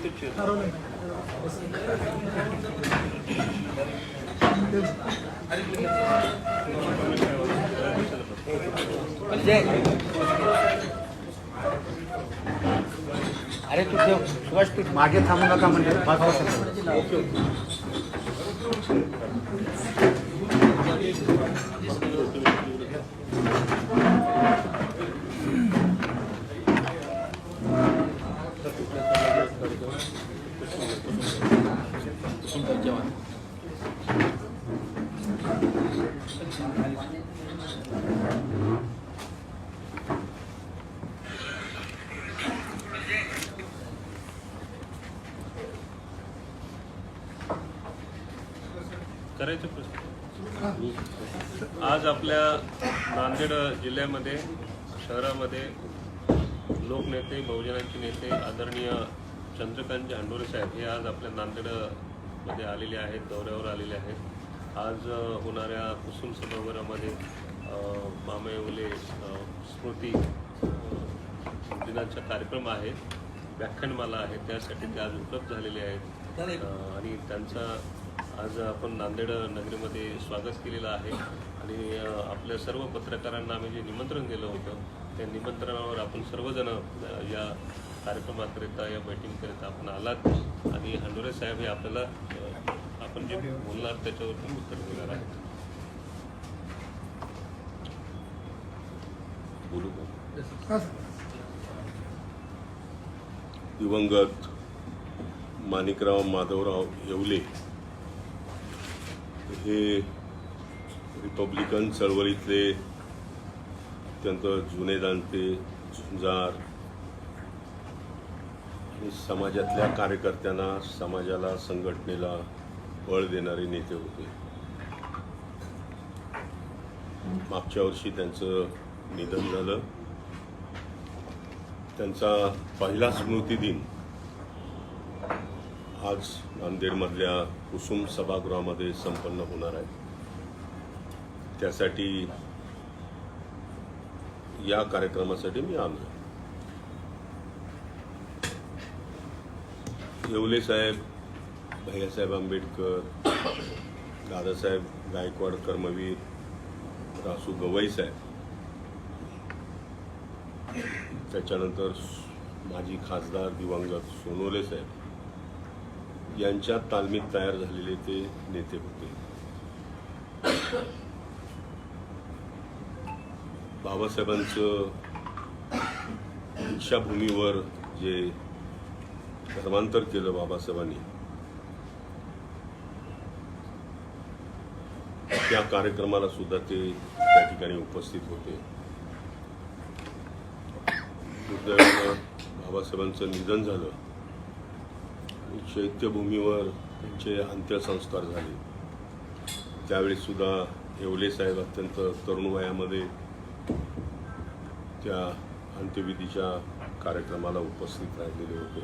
अरे तू ठेव सुभाष, तू मागे थांबू नका म्हणजे 5 वर्ष. करायचं प्रश्न. आज आपल्या नांदेड जिल्ह्यामध्ये शहरामध्ये लोकनेते, बहुजनांचे नेते आदरणीय चंद्रकांतजी हंडोरे साहेब हे आज आपल्या नांदेडमध्ये आलेले आहेत, दौऱ्यावर आलेले आहेत. आज होणाऱ्या कुसुम सभागृहामध्ये मामा येवले स्मृती दिनाचा कार्यक्रम आहे, व्याख्यानमाला आहे, त्यासाठी ते आज उपलब्ध झालेले आहेत. आणि त्यांचा आज आपण नांदेड नगरीमध्ये स्वागत केलेलं आहे. आणि आपल्या सर्व पत्रकारांना आम्ही जे निमंत्रण दिलं होतं त्या निमंत्रणावर आपण सर्वजण या कार्यक्रमाकरिता, या बैठकीकरिता आपण आलात. आणि हंडोरे साहेब हे आपल्याला आपण जे बोलणार त्याच्यावरती उत्तर देणार आहेत. बोलू का? दिवंगत माणिकराव माधवराव येवले हे रिपब्लिकन चळवळीतले अत्यंत जुने जाणते, झुंजार आणि समाजातल्या कार्यकर्त्यांना, समाजाला, संघटनेला बळ देणारे नेते होते. मागच्या वर्षी त्यांचं निधन झालं. त्यांचा पहिला स्मृती दिन आज नांदेडमधल्या कुसुम सभागृहामध्ये संपन्न होणार आहे. त्यासाठी या कार्यक्रमासाठी मी आलो. येवले साहेब, भैयासाहेब आंबेडकर, दादासाहेब गायकवाड कर्मवीर, रासू गवई साहेब, त्याच्यानंतर माजी खासदार दिवंगत सोनवणे साहेब यांच्या तालमीत तयार झालेले ते नेते होते. बाबासाहेबांचं दीक्षाभूमीवर जे धर्मांतर केलं बाबासाहेबांनी, त्या कार्यक्रमाला सुद्धा ते त्या ठिकाणी उपस्थित होते. दुर्दैवानं बाबासाहेबांचं निधन झालं. चैत्यभूमीवर त्यांचे अंत्यसंस्कार झाले. त्यावेळी सुद्धा येवले साहेब अत्यंत तरुण वयामध्ये त्या अंत्यविधीच्या कार्यक्रमाला उपस्थित राहिलेले होते.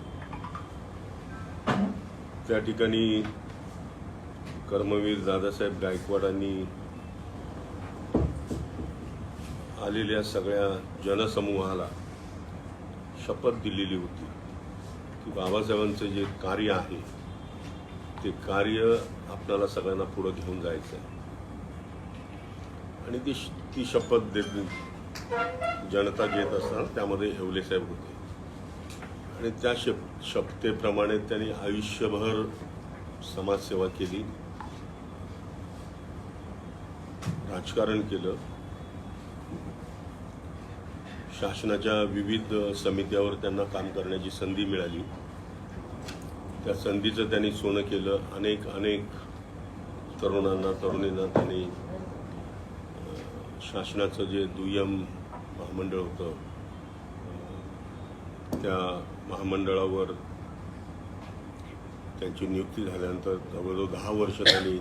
त्या ठिकाणी कर्मवीर दादासाहेब गायकवाडांनी आलेल्या सगळ्या जनसमूहाला शपथ दिलेली होती की बाबासाहेबांचं जे कार्य आहे ते कार्य आपल्याला सगळ्यांना पुढे घेऊन जायचं आहे. आणि ती शपथ जनता घेत असताना त्यामध्ये येवले साहेब होते. आणि त्या शपथेप्रमाणे त्यांनी आयुष्यभर समाजसेवा केली, राजकारण केलं, शासनाच्या विविध समित्यावर त्यांना काम करण्याची संधी मिळाली. त्या संधीचं त्यांनी सोनं केलं. अनेक तरुणांना, तरुणींना त्यांनी शासनाचं जे दुय्यम महामंडळ होतं त्या महामंडळावर त्यांची नियुक्ती झाल्यानंतर जवळजवळ 10 वर्ष त्यांनी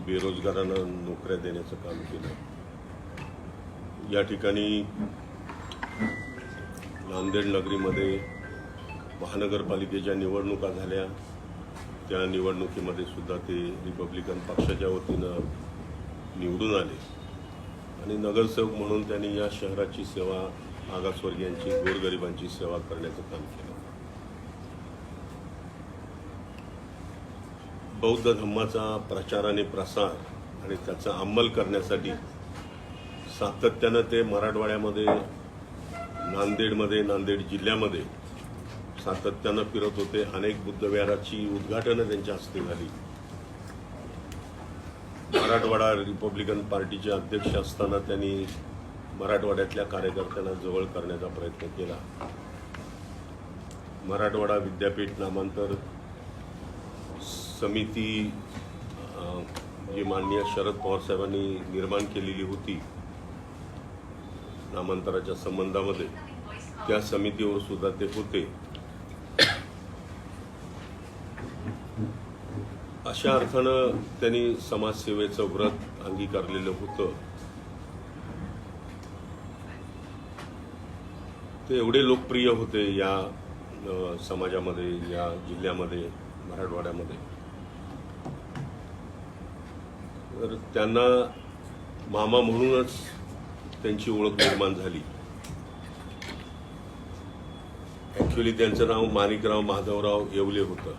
बेरोजगारांना नोकऱ्या देण्याचं काम केलं. या ठिकाणी नांदेड नगरीमध्ये महानगरपालिकेच्या निवडणुका झाल्या. त्या निवडणुकीमध्ये सुद्धा ते रिपब्लिकन पक्षाच्या वतीनं निवडून आले आणि नगरसेवक म्हणून त्यांनी या शहराची सेवा, मागासवर्गीयांची, गोरगरिबांची सेवा करण्याचं काम केलं. बौद्ध धम्माचा प्रचार आणि प्रसार आणि त्याचा अंमल करण्यासाठी सातत्यानं ते मराठवाड्यामध्ये, नांदेड जिल्ह्यामध्ये सातत्यानं फिरत होते. अनेक बुद्धविहाराची उद्घाटनं त्यांच्या हस्ते झाली. मराठवाडा रिपब्लिकन पार्टीचे अध्यक्ष असताना त्यांनी मराठवाड्यातल्या कार्यकर्त्यांना जवळ करण्याचा प्रयत्न केला. मराठवाडा विद्यापीठ नामांतर समिती जी माननीय शरद पवार साहेबांनी निर्माण केलेली होती नामांतराच्या संबंधामध्ये, त्या समितीवर सुद्धा ते होते. अशा अर्थानं त्यांनी समाजसेवेचं व्रत अंगीकारलेलं होतं. ते एवढे लोकप्रिय होते या समाजामध्ये, या जिल्ह्यामध्ये, मराठवाड्यामध्ये. तर त्यांना मामा म्हणूनच त्यांची ओळख निर्माण झाली. ऍक्च्युली त्यांचं नाव माणिकराव माधवराव येवले होतं.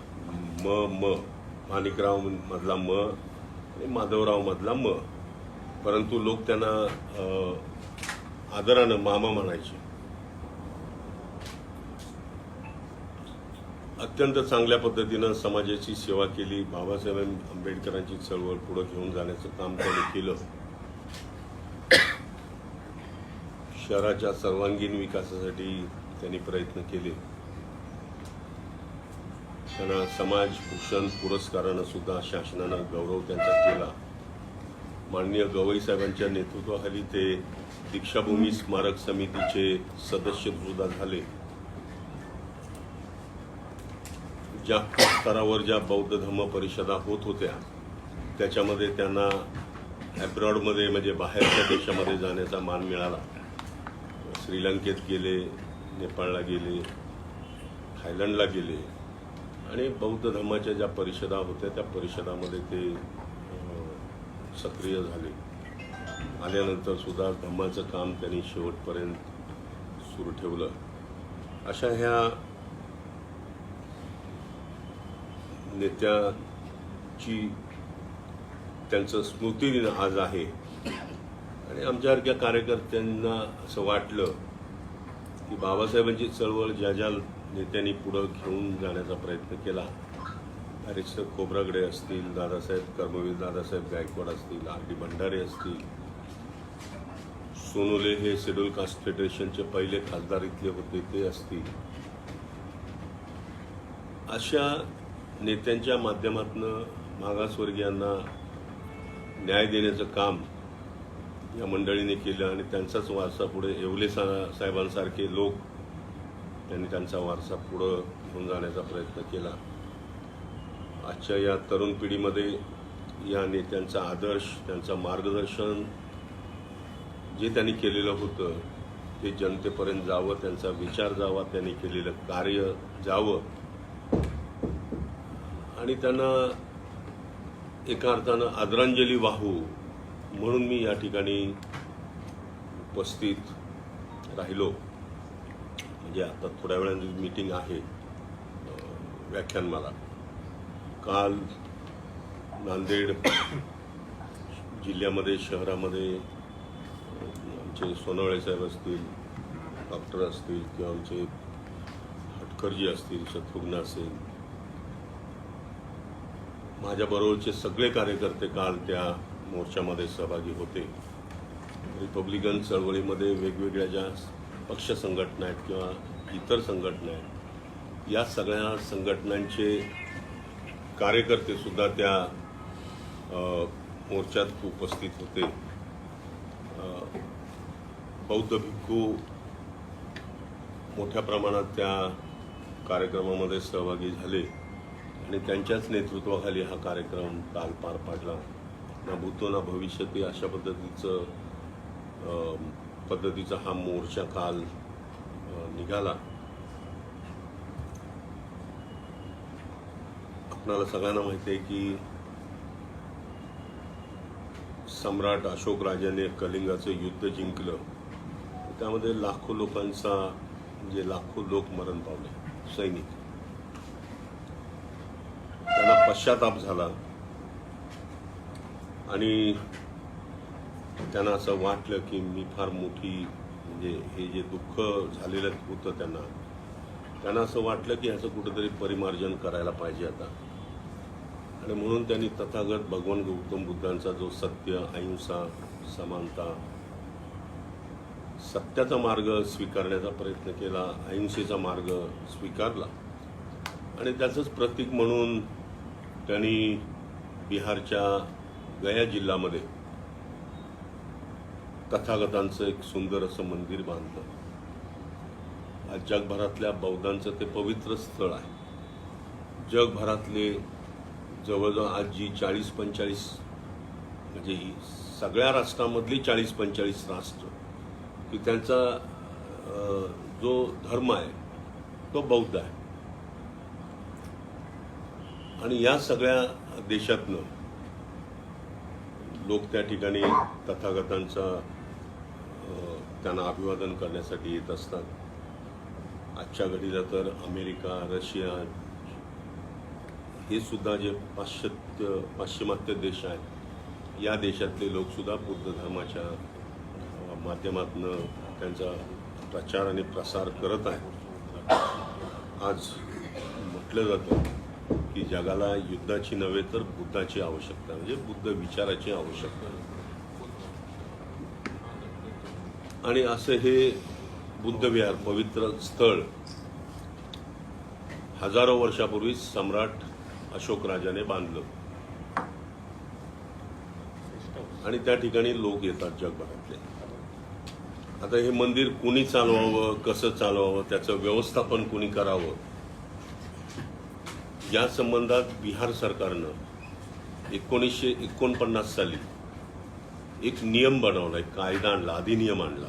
माणिकराव मधला म आणि माधवराव मधला म, परंतु लोक त्यांना आदरानं मामा म्हणायचे. अत्यंत चांगल्या पद्धतीनं समाजाची सेवा केली. बाबासाहेब आंबेडकरांची चळवळ पुढे घेऊन जाण्याचं काम त्यांनी केलं. शहराच्या सर्वांगीण विकासासाठी त्यांनी प्रयत्न केले. त्यांना समाजभूषण पुरस्कारानं सुद्धा शासनानं गौरव त्यांचा केला. माननीय गवई साहेबांच्या नेतृत्वाखाली ते दीक्षाभूमी स्मारक समितीचे सदस्य सुद्धा झाले. जागतिक स्तरावर ज्या बौद्ध धम्म परिषदा होत होत्या त्याच्यामध्ये त्यांना अब्रॉडमध्ये म्हणजे बाहेरच्या देशामध्ये जाण्याचा मान मिळाला. श्रीलंकेत गेले, नेपाळला गेले, थायलंडला गेले आणि बौद्ध धर्माच्या ज्या परिषदा होत्या त्या परिषदामध्ये ते सक्रिय झाले. आल्यानंतर सुद्धा धम्माचं काम त्यांनी शेवटपर्यंत सुरू ठेवलं. अशा ह्या नेत्याची त्यांचं स्मृतिदिन आज आहे आणि आमच्यासारख्या कार्यकर्त्यांना असं वाटलं की बाबासाहेबांची चळवळ ज्या ज्या नेत्यांनी पुढं घेऊन जाण्याचा प्रयत्न केला, बॅरिस्टर खोब्रागडे असतील, दादासाहेब कर्मवीर दादासाहेब गायकवाड असतील, R.D. भंडारे असतील, सोनोले हे शेड्यूल कास्ट फेडरेशनचे पहिले खासदार इथले होते ते असतील, अशा नेत्यांच्या माध्यमातून मागासवर्गीयांना न्याय देण्याचं काम या मंडळीने केलं आणि त्यांचाच वारसा पुढे येवले साहेबांसारखे लोक त्यांनी त्यांचा वारसा पुढं घेऊन जाण्याचा प्रयत्न केला. आजच्या या तरुण पिढीमध्ये या नेत्यांचा आदर्श, त्यांचं मार्गदर्शन जे त्यांनी केलेलं होतं ते जनतेपर्यंत जावं, त्यांचा विचार जावा, त्यांनी केलेलं कार्य जावं आणि त्यांना एका अर्थानं आदरांजली वाहू म्हणून मी या ठिकाणी उपस्थित राहिलो. म्हणजे आता थोड्या वेळाने मीटिंग आहे, व्याख्यानमाला. काल नांदेड जिल्ह्यामध्ये, शहरामध्ये आमचे सोनवळे साहेब असतील, डॉक्टर असतील किंवा आमचे हटकरजी असतील, शत्रुघ्न असेल, माझ्याबरोबरचे सगळे कार्यकर्ते काल त्या मोर्चामध्ये सहभागी होते. रिपब्लिकन चळवळीमध्ये वेगवेगळ्या ज्या पक्ष संघटना आहेत किंवा इतर संघटना आहेत, या सगळ्या संघटनांचे कार्यकर्ते सुद्धा त्या मोर्चात उपस्थित होते. बौद्ध भिक्खू मोठ्या प्रमाणात त्या कार्यक्रमामध्ये सहभागी झाले आणि त्यांच्याच नेतृत्वाखाली हा कार्यक्रम काल पार पाडला. ना भूतो ना भविष्यती अशा पद्धतीचा हा मोर्चा काल निघाला. आपणाला सगळ्यांना माहिती आहे की सम्राट अशोक राजाने कलिंगाचं युद्ध जिंकलं, त्यामध्ये लाखो लोकांचा म्हणजे लाखो लोक मरण पावले, सैनिक. त्यांना पश्चाताप झाला आणि त्यांना असं वाटलं की मी फार मोठी म्हणजे हे जे दुःख झालेलं होतं त्यांना असं वाटलं की ह्याचं कुठेतरी परिमार्जन करायला पाहिजे आता. आणि म्हणून त्यांनी तथागत भगवान गौतम बुद्धांचा जो सत्य, अहिंसा, समानता, सत्याचा मार्ग स्वीकारण्याचा प्रयत्न केला, अहिंसेचा मार्ग स्वीकारला आणि त्याचंच प्रतीक म्हणून त्यांनी बिहारच्या गया जिल्ह्यामध्ये तथागतांचं एक सुंदर असं मंदिर बांधलं. आज जगभरातल्या बौद्धांचं ते पवित्र स्थळ आहे. जगभरातले जवळजवळ आज जी 40-45 म्हणजे ही सगळ्या राष्ट्रांमधली 40-45 राष्ट्र की त्यांचा जो धर्म आहे तो बौद्ध आहे. आणि या सगळ्या देशातनं लोक त्या ठिकाणी तथागतांचा त्यांना अभिवादन करण्यासाठी येत असतात. आजच्या घडीला तर अमेरिका, रशिया हे सुद्धा जे पाश्चिमात्य देश आहेत या देशातले लोकसुद्धा बुद्ध धर्माच्या माध्यमातून त्यांचा प्रचार आणि प्रसार करत आहेत. आज म्हटलं जातं की जगाला युद्धाची नव्हे तर बुद्धाची आवश्यकता, म्हणजे बुद्ध विचाराची आवश्यकता. आणि असं हे बुद्धविहार पवित्र स्थळ हजारो वर्षापूर्वी सम्राट अशोक राजाने बांधलं आणि त्या ठिकाणी लोक येतात जगभरातले. आता हे मंदिर कुणी चालवावं, कसं चालवावं, त्याचं व्यवस्थापन कुणी करावं या संबंधात बिहार सरकारनं 1949 साली एक नियम बनवला, एक कायदा आणला, अधिनियम आणला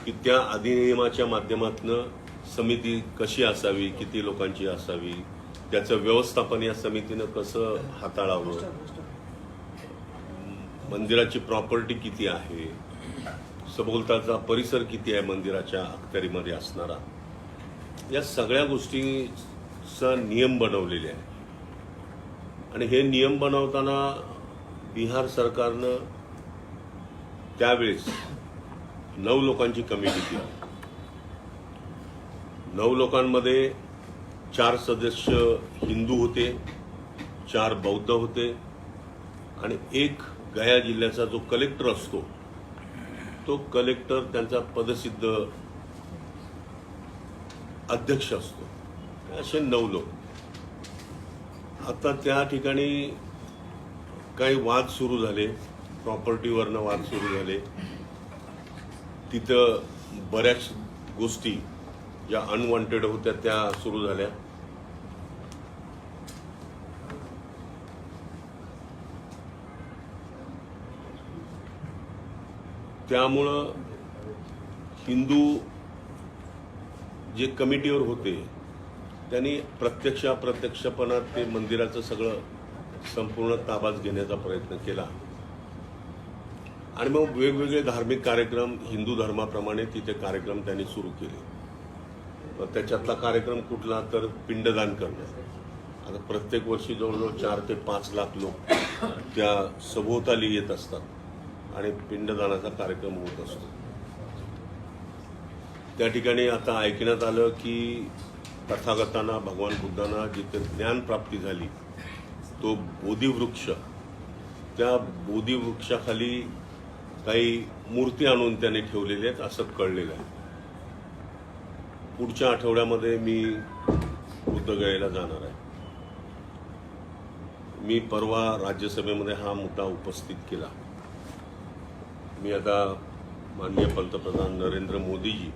की त्या अधिनियमाच्या माध्यमातून समिती कशी असावी, किती लोकांची असावी, त्याचं व्यवस्थापन या समितीनं कसं हाताळावं, मंदिराची प्रॉपर्टी किती आहे, सभोवतालचा परिसर किती आहे मंदिराच्या अखत्यारीमध्ये असणारा, या सगळ्या गोष्टीचा नियम बनवलेले आहे. आणि हे नियम बनवताना बिहार सरकारनं त्यावेळेस 9 लोकांची कमिटी केली. 9 लोकांमध्ये 4 सदस्य हिंदू होते, 4 बौद्ध होते आणि एक गया जिल्ह्याचा जो कलेक्टर असतो तो कलेक्टर त्यांचा पदसिद्ध अध्यक्ष असतो. असे 9 लोक. आता त्या ठिकाणी काही वाद सुरू झाले, प्रॉपर्टीवरनं वाद सुरू झाले. तिथं बऱ्याच गोष्टी ज्या अनवॉन्टेड होत्या त्या सुरू झाल्या. त्यामुळं हिंदू जे कमिटीवर होते त्यांनी अप्रत्यक्षपणात ते मंदिराचं सगळं संपूर्ण ताब्यात घेण्याचा प्रयत्न केला. आणि मग वेगवेगळे धार्मिक कार्यक्रम हिंदू धर्माप्रमाणे तिथे कार्यक्रम त्यांनी सुरू केले. त्याच्यातला कार्यक्रम कुठला तर पिंडदान करणं. आता प्रत्येक वर्षी जवळजवळ 4 ते 5 लाख लोक त्या सभोवताली येत असतात आणि पिंडदानाचा कार्यक्रम होत असतो. त्या ठिकाणी आता ऐकण्यात आलं की तथागतांना, भगवान बुद्धांना जिथे ज्ञानप्राप्ती झाली तो बोधिवृक्ष, त्या बोधिवृक्षाखाली काही मूर्ती आणून त्यांनी ठेवलेल्या आहेत असं कळलेलं आहे. पुढच्या आठवड्यामध्ये मी बुद्धगयेला जाणार आहे. मी परवा राज्यसभेमध्ये हा मुद्दा उपस्थित केला. मी आता माननीय पंतप्रधान नरेंद्र मोदीजी,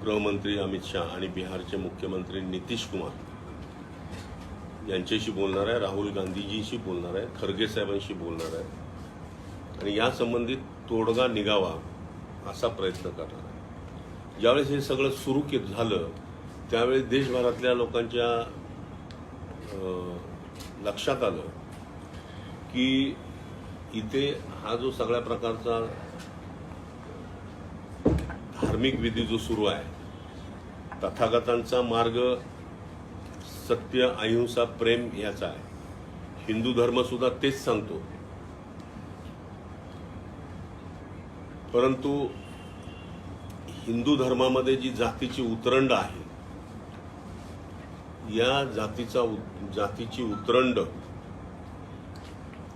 गृहमंत्री अमित शाह आणि बिहारचे मुख्यमंत्री नितीश कुमार यांच्याशी बोलणार आहे, राहुल गांधीजीशी बोलणार आहे, खरगे साहेबांशी बोलणार आहे आणि या संबंधित तोडगा निघावा असा प्रयत्न करणार आहे. ज्यावेळेस हे सगळं सुरू झालं त्यावेळेस देशभरातल्या लोकांच्या लक्षात आलं की इथे हा जो सगळ्या प्रकारचा धार्मिक विधी जो सुरू आहे, तथागतांचा मार्ग सत्य, अहिंसा, प्रेम याचा आहे. हिंदू धर्म सुद्धा तेच सांगतो. परंतु हिंदू धर्मामध्ये जी जातीची उतरंड आहे, या जातीची उतरंड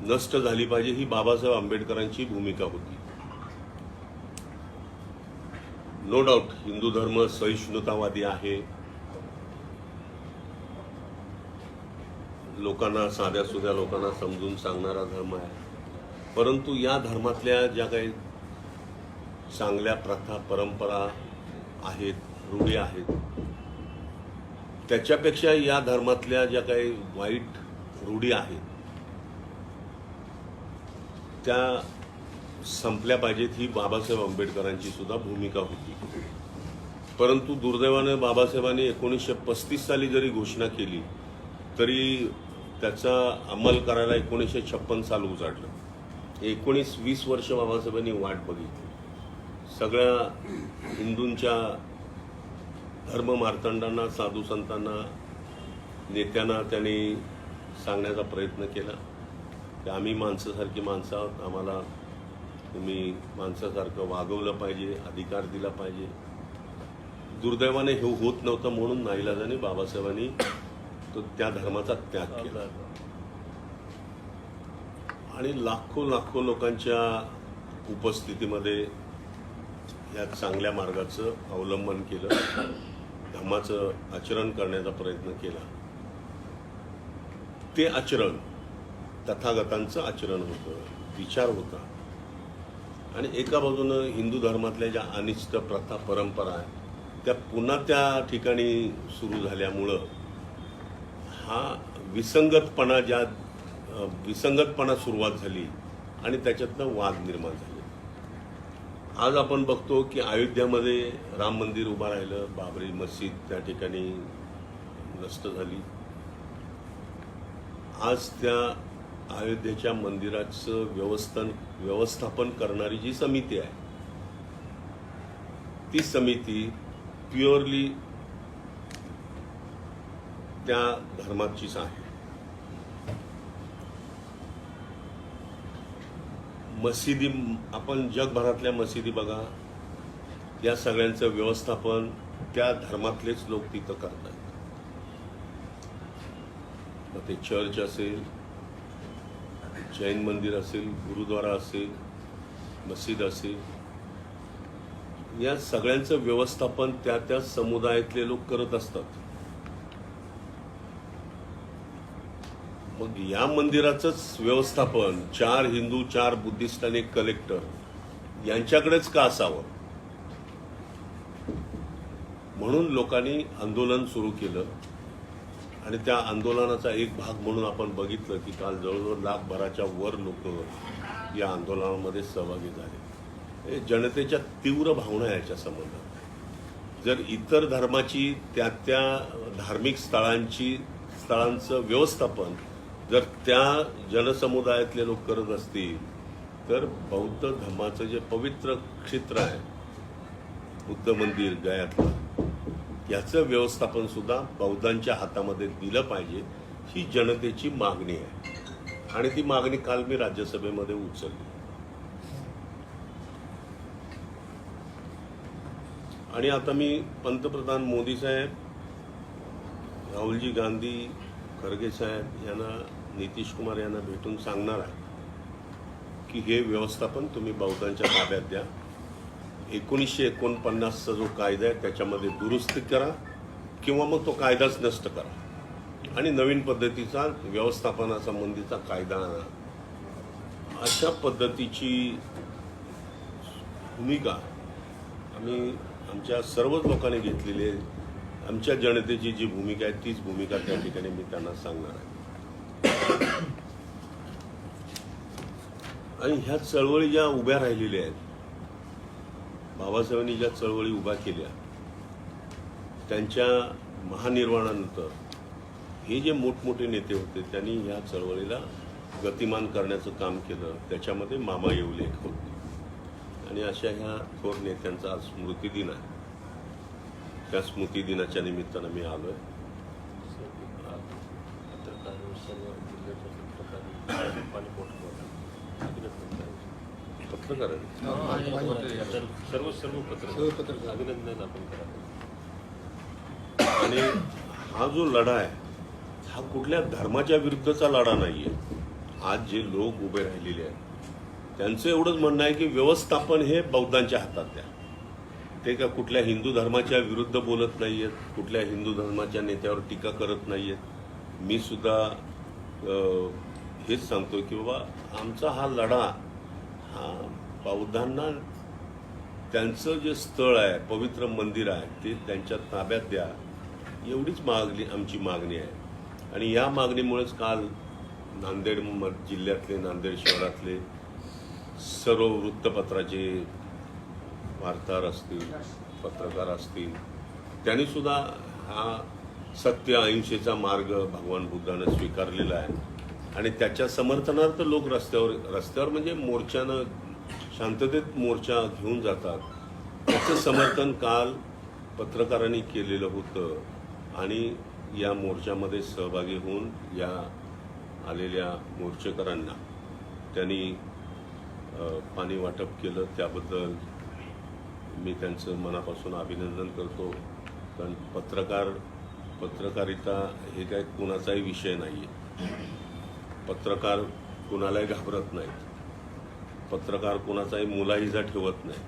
नष्ट झाली पाहिजे, ही बाबासाहेब आंबेडकरांची भूमिका होती. नो डाऊट हिंदू धर्म सहिष्णुतावादी आहे. लोकांना, साध्या सुध्या लोकांना समजून सांगणारा धर्म आहे. परंतु या धर्मातल्या ज्या काही चांगल्या प्रथा, परंपरा आहेत, रूढी आहेत, त्याच्यापेक्षा या धर्मातल्या ज्या काही वाईट रूढी आहेत त्या संपल्या पाहिजेत, ही बाबासाहेब आंबेडकरांची सुद्धा भूमिका होती. परंतु दुर्दैवाने बाबासाहेबांनी 1935 साली जरी घोषणा केली तरी त्याचा अंमल करायला 1956 साल उजाडलं. 19-20 वर्ष बाबासाहेबांनी वाट बघितली. सगळ्या हिंदूंच्या धर्ममार्तंडांना, साधू संतांना, नेत्यांना त्यांनी सांगण्याचा प्रयत्न केला की आम्ही माणसासारखी माणसं आहोत, आम्हाला तुम्ही माणसासारखं वागवलं पाहिजे, अधिकार दिला पाहिजे. दुर्दैवाने हे होत नव्हतं म्हणून नाईलाजाने बाबासाहेबांनी त्या धर्माचा त्याग केला आणि लाखो लोकांच्या उपस्थितीमध्ये या चांगल्या मार्गाचं अवलंबन केलं, धम्माचं आचरण करण्याचा प्रयत्न केला. ते आचरण तथागतांचं आचरण होतं, विचार होता. आणि एका बाजूनं हिंदू धर्मातल्या ज्या अनिष्ट प्रथा, परंपरा आहेत त्या पुन्हा त्या ठिकाणी सुरू झाल्यामुळं हा विसंगतपणा सुरुवात झाली आणि त्याच्यातनं वाद निर्माण झाले. आज आपण बघतो की अयोध्यामध्ये राम मंदिर उभं राहिलं, बाबरी मस्जिद त्या ठिकाणी नष्ट झाली. आज त्या अयोध्येच्या मंदिराचं व्यवस्थापन करणारी जी समिती आहे ती समिती प्युअरली त्या धर्माचीच आहे. मशिदी, आपण जगभरातल्या मशिदी बघा, या सगळ्यांचं व्यवस्थापन त्या धर्मातलेच लोक तिथं करतात. मग ते चर्च असेल, जैन मंदिर असेल, गुरुद्वारा असेल, मस्जिद असेल, या सगळ्यांचं व्यवस्थापन त्या समुदायातले लोक करत असतात. मग या मंदिराचंच व्यवस्थापन 4 हिंदू, 4 बुद्धिस्ट आणि 1 कलेक्टर यांच्याकडेच का असावं? म्हणून लोकांनी आंदोलन सुरू केलं आणि त्या आंदोलनाचा एक भाग म्हणून आपण बघितलं की काल जवळजवळ 1,00,000 वर लोक या आंदोलनामध्ये सहभागी झाले. जनतेच्या तीव्र भावना याच्या संबंधात. जर इतर धर्माची त्या धार्मिक स्थळांचं व्यवस्थापन जर त्या जनसमुदायातले लोक करत असतील तर बौद्ध धर्माचं जे पवित्र क्षेत्र आहे, बुद्ध मंदिर गयातलं, याचं व्यवस्थापन सुद्धा बौद्धांच्या हातामध्ये दिलं पाहिजे, ही जनतेची मागणी आहे. आणि ती मागणी काल मी राज्यसभेमध्ये उचलली. आणि आता मी पंतप्रधान मोदी साहेब, राहुलजी गांधी, खरगे साहेब यांना, नितीश कुमार यांना भेटून सांगणार आहे की हे व्यवस्थापन तुम्ही बौद्धांच्या ताब्यात द्या. 1949चा जो कायदा आहे त्याच्यामध्ये दुरुस्ती करा किंवा मग तो कायदाच नष्ट करा आणि नवीन पद्धतीचा व्यवस्थापनासंबंधीचा कायदा आणा. अशा पद्धतीची भूमिका आम्ही आमच्या सर्वच लोकांनी घेतलेली आहे. आमच्या जनतेची जी भूमिका आहे तीच भूमिका त्या ठिकाणी मी त्यांना सांगणार आहे. आणि ह्या चळवळी ज्या उभ्या राहिलेल्या आहेत, बाबासाहेबांनी ज्या चळवळी उभ्या केल्या, त्यांच्या महानिर्वाणानंतर हे जे मोठमोठे नेते होते त्यांनी ह्या चळवळीला गतिमान करण्याचं काम केलं. त्याच्यामध्ये मामा येवले एक होते. आणि अशा ह्या थोर नेत्यांचा आज स्मृतिदिन आहे. त्या स्मृतिदिनाच्या निमित्तानं मी आलोय. सर्व जिल्ह्याच्या पत्रकार पाणी पोहोचवतात अभिनंदन करायचं. पत्रकार सर्व पत्रकार अभिनंदन आपण करावं. आणि हा जो लढा आहे हा कुठल्या धर्माच्या विरुद्धचा लढा नाहीये. आज जे लोक उभे राहिलेले आहेत त्यांचं एवढंच म्हणणं आहे की व्यवस्थापन हे बौद्धांच्या हातात द्या. ते का कुठल्या हिंदू धर्माच्या विरुद्ध बोलत नाहीयेत, कुठल्या हिंदू धर्माच्या नेत्यावर टीका करत नाहीयेत. मी सुद्धा हेच सांगतो की बाबा आमचा हा लढा हा बौद्धांना त्यांचं जे स्थळ आहे, पवित्र मंदिर आहे, ते त्यांच्या ताब्यात द्या, एवढीच आमची मागणी आहे. आणि या मागणीमुळेच काल नांदेड जिल्ह्यातले, नांदेड शहरातले सर्व वृत्तपत्राचे वार्ताहर असतील, पत्रकार असतील, त्यांनी सुद्धा हा सत्य अहिंसेचा मार्ग भगवान बुद्धानं स्वीकारलेला आहे. आणि त्याच्या समर्थनार्थ लोक रस्त्यावर म्हणजे मोर्चानं, शांततेत मोर्चा घेऊन जातात. त्याचं समर्थन काल पत्रकारांनी केलेलं होतं. आणि या मोर्चामध्ये सहभागी होऊन या आलेल्या मोर्चेकरांना त्यांनी पाणी वाटप केलं. त्याबद्दल मी त्यांचं मनापासून अभिनंदन करतो. कारण पत्रकारिता हे काय कुणाचाही विषय नाही आहे. पत्रकार कुणालाही घाबरत नाहीत. पत्रकार कुणाचाही मुलाहिजा ठेवत नाही.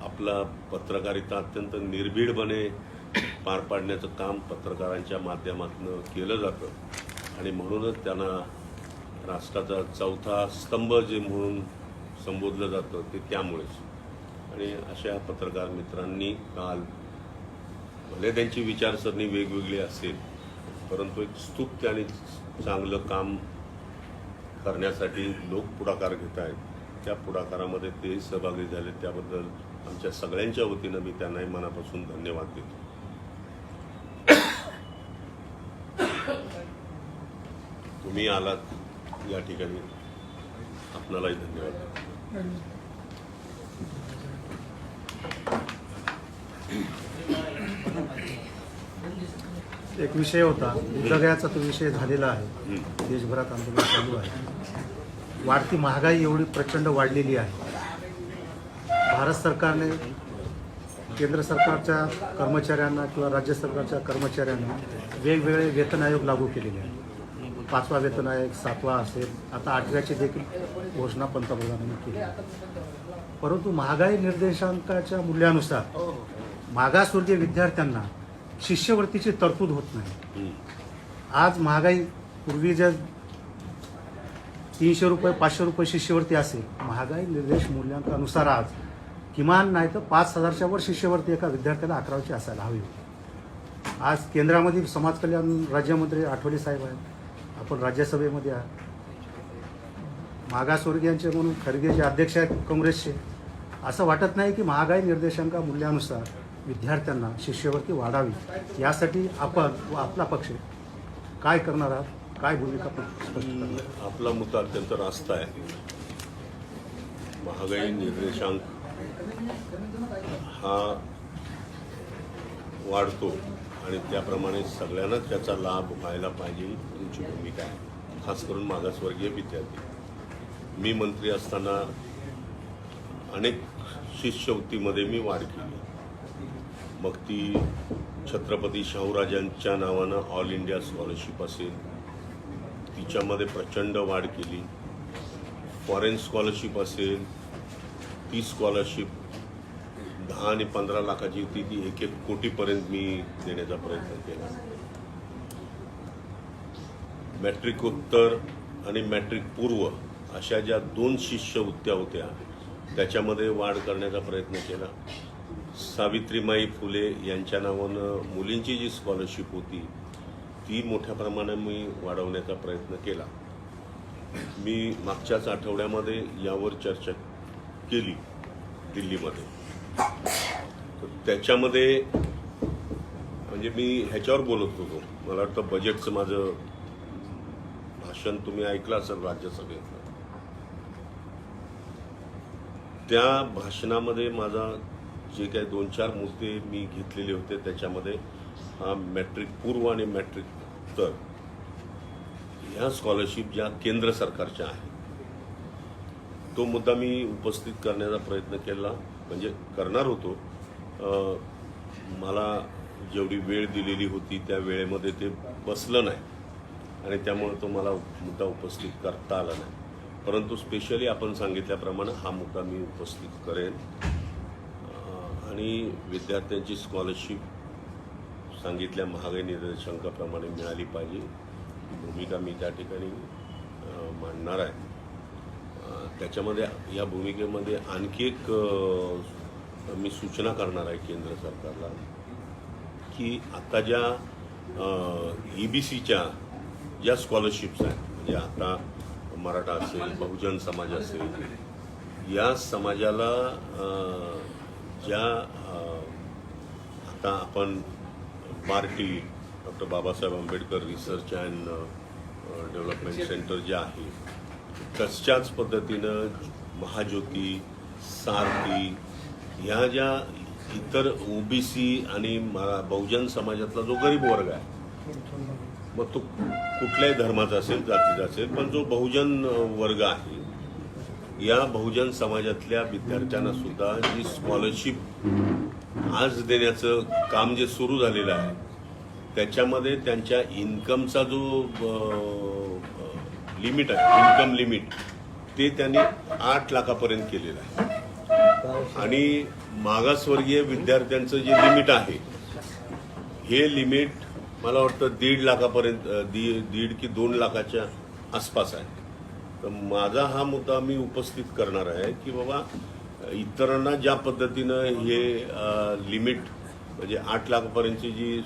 आपला पत्रकारिता अत्यंत निर्भीडपणे पार पाडण्याचं काम पत्रकारांच्या माध्यमातून केलं जातं. आणि म्हणूनच त्यांना राष्ट्राचा चौथा स्तंभ जे म्हणून संबोधलं जातं ते त्यामुळेच. आणि अशा पत्रकार मित्रांनी काल भले त्यांची विचारसरणी वेगवेगळी असेल परंतु एक स्तुत्य आणि चांगलं काम करण्यासाठी लोक पुढाकार घेत आहेत. त्या पुढाकारामध्ये ते सहभागी झाले. त्याबद्दल आमच्या सगळ्यांच्या वतीनं मी त्यांनाही मनापासून धन्यवाद देतो. तुम्ही आलात या ठिकाणी, आपणालाही धन्यवाद. एक विषय होता, जगाचा तो विषय झालेला आहे. देशभरात आंदोलन चालू आहे. वाढती महागाई एवढी प्रचंड वाढलेली आहे. भारत सरकारने केंद्र सरकारच्या कर्मचाऱ्यांना किंवा राज्य सरकारच्या कर्मचाऱ्यांना वेगवेगळे वेतन आयोग लागू केलेले आहेत. 5वा वेतन आयोग, 7वा असेल, आता 8व्याची देखील घोषणा पंतप्रधानांनी केली. परंतु महागाई निर्देशांकाच्या मूल्यानुसार मागासवर्गीय विद्यार्थ्यांना शिष्यवृत्तीची तरतूद होत नाही. आज महागाई, पूर्वी जर 300 रुपये 500 रुपये शिष्यवृत्ती असेल, महागाई निर्देश मूल्यांकानुसार आज किमान नाही तर 5,000च्या वर शिष्यवृत्ती एका विद्यार्थ्याला 11वीची असायला हवी. आज केंद्रामध्ये समाज कल्याण राज्यमंत्री आठवले साहेब आहेत, आपण राज्यसभेमध्ये आहात. मागासवर्गीयांचे म्हणून खरगे जे अध्यक्ष आहेत काँग्रेसचे, असं वाटत नाही की महागाई निर्देशांका मूल्यानुसार विद्यार्थ्यांना शिष्यवृत्ती वाढावी. यासाठी आपण व आपला पक्ष काय करणार आहात, काय भूमिका स्पष्ट करणार? आपला मुद्दा अत्यंत रास्त आहे. महागाई निर्देशांक हा वाढतो आणि त्याप्रमाणे सगळ्यांनाच त्याचा लाभ व्हायला पाहिजे, तुमची भूमिका आहे. खास करून मागासवर्गीय विद्यार्थी. मी मंत्री असताना अनेक शिष्यवृत्तीमध्ये मी वाढ केली. मग ती छत्रपती शाहूराजांच्या नावानं ऑल इंडिया स्कॉलरशिप असेल, तिच्यामध्ये प्रचंड वाढ केली. फॉरेन स्कॉलरशिप असेल, ती स्कॉलरशिप 10 आणि 15 लाखाची होती, ती 1-1 कोटीपर्यंत मी देण्याचा प्रयत्न केला. मॅट्रिकोत्तर आणि मॅट्रिक पूर्व अशा ज्या 2 शिष्यवृत्त्या होत्या त्याच्यामध्ये वाढ करण्याचा प्रयत्न केला. सावित्रीमाई फुले यांच्या नावानं मुलींची जी स्कॉलरशिप होती ती मोठ्या प्रमाणात मी वाढवण्याचा प्रयत्न केला. मी मागच्याच आठवड्यामध्ये यावर चर्चा केली दिल्लीमध्ये. तर त्याच्यामध्ये म्हणजे मी ह्याच्यावर बोलत होतो. मला वाटतं बजेटचं माझं भाषण तुम्ही ऐकलं असेल राज्यसभेत. त्या भाषणामध्ये माझा जे काही 2-4 मुद्दे मी घेतलेले होते त्याच्यामध्ये हा मॅट्रिक पूर्व आणि मॅट्रिक उत्तर ह्या स्कॉलरशिप ज्या केंद्र सरकारच्या आहेत तो मुद्दा मी उपस्थित करण्याचा प्रयत्न केला, म्हणजे करणार होतो. मला जेवढी वेळ दिलेली होती त्या वेळेमध्ये ते बसलं नाही आणि त्यामुळे तो मला मुद्दा उपस्थित करता आला नाही. परंतु स्पेशली आपण सांगितल्याप्रमाणे हा मुद्दा मी उपस्थित करेन आणि विद्यार्थ्यांची स्कॉलरशिप सांगितल्या महागाई निर्देशांकाप्रमाणे मिळाली पाहिजे ही भूमिका मी त्या ठिकाणी मांडणार आहे. त्याच्यामध्ये या भूमिकेमध्ये आणखी एक मी सूचना करणार आहे केंद्र सरकारला की आता ज्या EBCच्या ज्या स्कॉलरशिप्स आहेत, म्हणजे आता मराठा असेल, बहुजन समाज असेल, या समाजाला ज्या आता आपण BARTI doctor Babasaheb Ambedkar research and development centre जे आहे तशाच पद्धतीनं महाज्योती, सारथी ह्या ज्या इतर OBC आणि बहुजन समाजातला जो गरीब वर्ग आहे, मग तो कुठल्याही धर्माचा असेल, जातीचा असेल, पण जो बहुजन वर्ग आहे या बहुजन समाजातल्या विद्यार्थ्यांना सुद्धा जी स्कॉलरशिप आज देण्याचं काम जे सुरू झालेलं आहे त्याच्यामध्ये त्यांच्या इन्कमचा जो लिमिट आहे, इन्कम लिमिट, ते त्यांनी 8 लाखापर्यंत केलेलं आहे. आणि मागासवर्गीय विद्यार्थ्यांचं जे लिमिट आहे हे लिमिट मला वाटतं 1.5 लाखापर्यंत 1.5 की 2 लाखाच्या आसपास आहे. तर माझा हा मुद्दा मी उपस्थित करणार आहे की बाबा इतरांना ज्या पद्धतीनं हे लिमिट म्हणजे 8 लाखापर्यंतची जी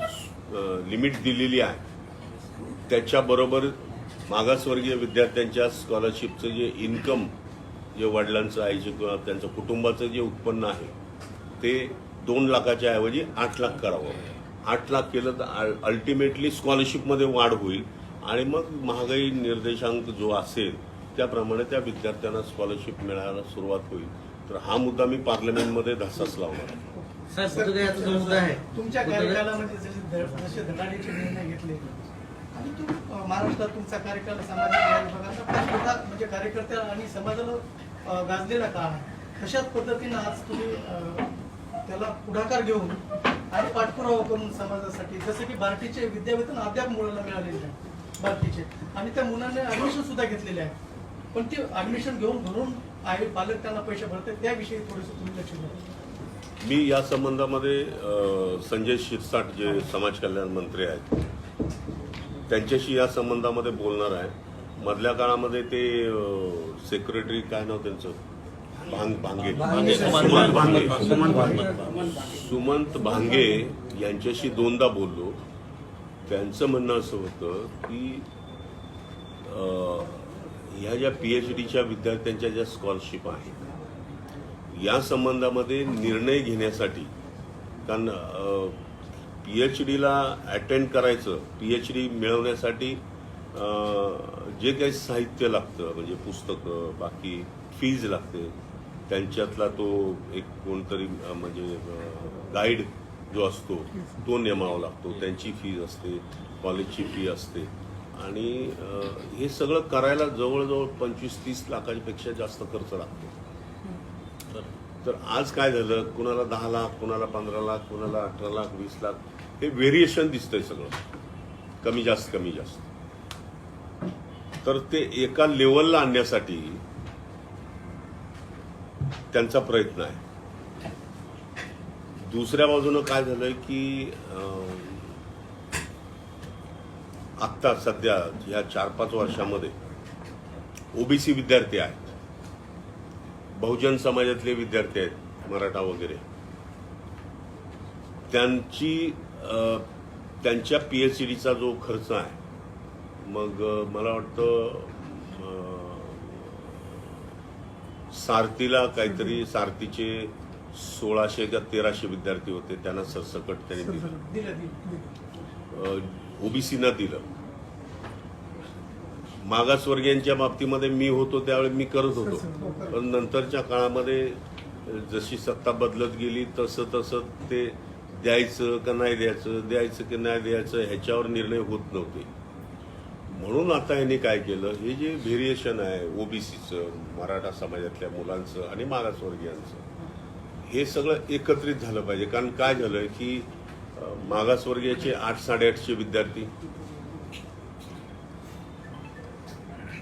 लिमिट दिलेली आहे त्याच्याबरोबर मागासवर्गीय विद्यार्थ्यांच्या स्कॉलरशिपचं जे इन्कम, जे वडिलांचं, आईचं किंवा त्यांचं कुटुंबाचं जे उत्पन्न आहे ते 2 लाखाच्या ऐवजी 8 लाख करावं. 8 लाख केलं तर अल्टिमेटली स्कॉलरशिपमध्ये वाढ होईल आणि मग महागाई निर्देशांक जो असेल त्याप्रमाणे त्या विद्यार्थ्यांना स्कॉलरशिप मिळायला सुरुवात होईल. तर हा मुद्दा मी पार्लमेंटमध्ये धसास लावणार आहे. तुमच्या कार्यकालामध्ये जसे धडाडीचे निर्णय घेतले आणि महाराष्ट्रात तुमचा कार्यकाल सामाजिक न्याय विभागाचा म्हणजे कार्यकर्त्या आणि समाजाला गाजलेला काळ आहे. तशाच पद्धतीनं आज तुम्ही त्याला पुढाकार घेऊन आणि पाठपुरावा करून समाजासाठी, जसं की बार्टीचे विद्यावेतन अद्याप मुलांना मिळालेले आहे बार्टीचे, आणि त्या मुलांना ऍडमिशन सुद्धा घेतलेले आहे, पण ते ऍडमिशन घेऊन घरून आई पालक त्यांना पैसे भरतात, त्याविषयी थोडंसं तुम्ही लक्ष द्या. मी या संबंधामध्ये संजय शिरसाट जे समाज कल्याण मंत्री आहेत त्यांच्याशी या संबंधामध्ये बोलणार आहे. मधल्या काळामध्ये ते सेक्रेटरी काय नाव त्यांचं सुमंत भांगे यांच्याशी 2दा बोललो. त्यांचं म्हणणं असं होतं की ह्या ज्या PhDच्या विद्यार्थ्यांच्या ज्या स्कॉलरशिप आहेत या संबंधामध्ये निर्णय घेण्यासाठी, कारण PhDला अटेंड करायचं, PhD मिळवण्यासाठी जे काही साहित्य लागतं म्हणजे पुस्तकं, बाकी फीज लागते, त्यांच्यातला तो एक कोणतरी म्हणजे गाईड जो असतो तो नेमावा लागतो, त्यांची फीज असते, कॉलेजची फी असते आणि हे सगळं करायला जवळजवळ 25-30 लाखांपेक्षा जास्त खर्च लागतो. तर आज काय झालं, कुणाला 10 लाख, कुणाला 15 लाख, कुणाला 18 लाख, 20 लाख, हे व्हेरिएशन दिसतंय सगळं, कमी जास्त कमी जास्त. तर ते एका लेवलला आणण्यासाठी त्यांचा प्रयत्न आहे. दुसऱ्या बाजूनं काय झालंय की आत्ता सध्या ह्या 4-5 वर्षामध्ये OBC विद्यार्थी आहेत, बहुजन समाजातले विद्यार्थी आहेत, मराठा वगैरे, त्यांच्या PhDचा जो खर्च आहे, मग मला वाटतं सारथीला काहीतरी, सारथीचे 1600 का 1300 विद्यार्थी होते, त्यांना सरसकट त्यांनी दिलं, OBCना दिलं. मागासवर्गीयांच्या बाबतीमध्ये मी होतो त्यावेळी मी करत होतो, पण नंतरच्या काळामध्ये जशी सत्ता बदलत गेली तसं तसं ते द्यायचं का नाही द्यायचं, द्यायचं की नाही द्यायचं ह्याच्यावर निर्णय होत नव्हते. म्हणून आता यांनी काय केलं, हे जे व्हेरिएशन आहे ओबीसीचं, मराठा समाजातल्या मुलांचं आणि मागासवर्गीयांचं, हे सगळं एकत्रित झालं पाहिजे. कारण काय झालं की मागासवर्गीयाचे 800-850 विद्यार्थी,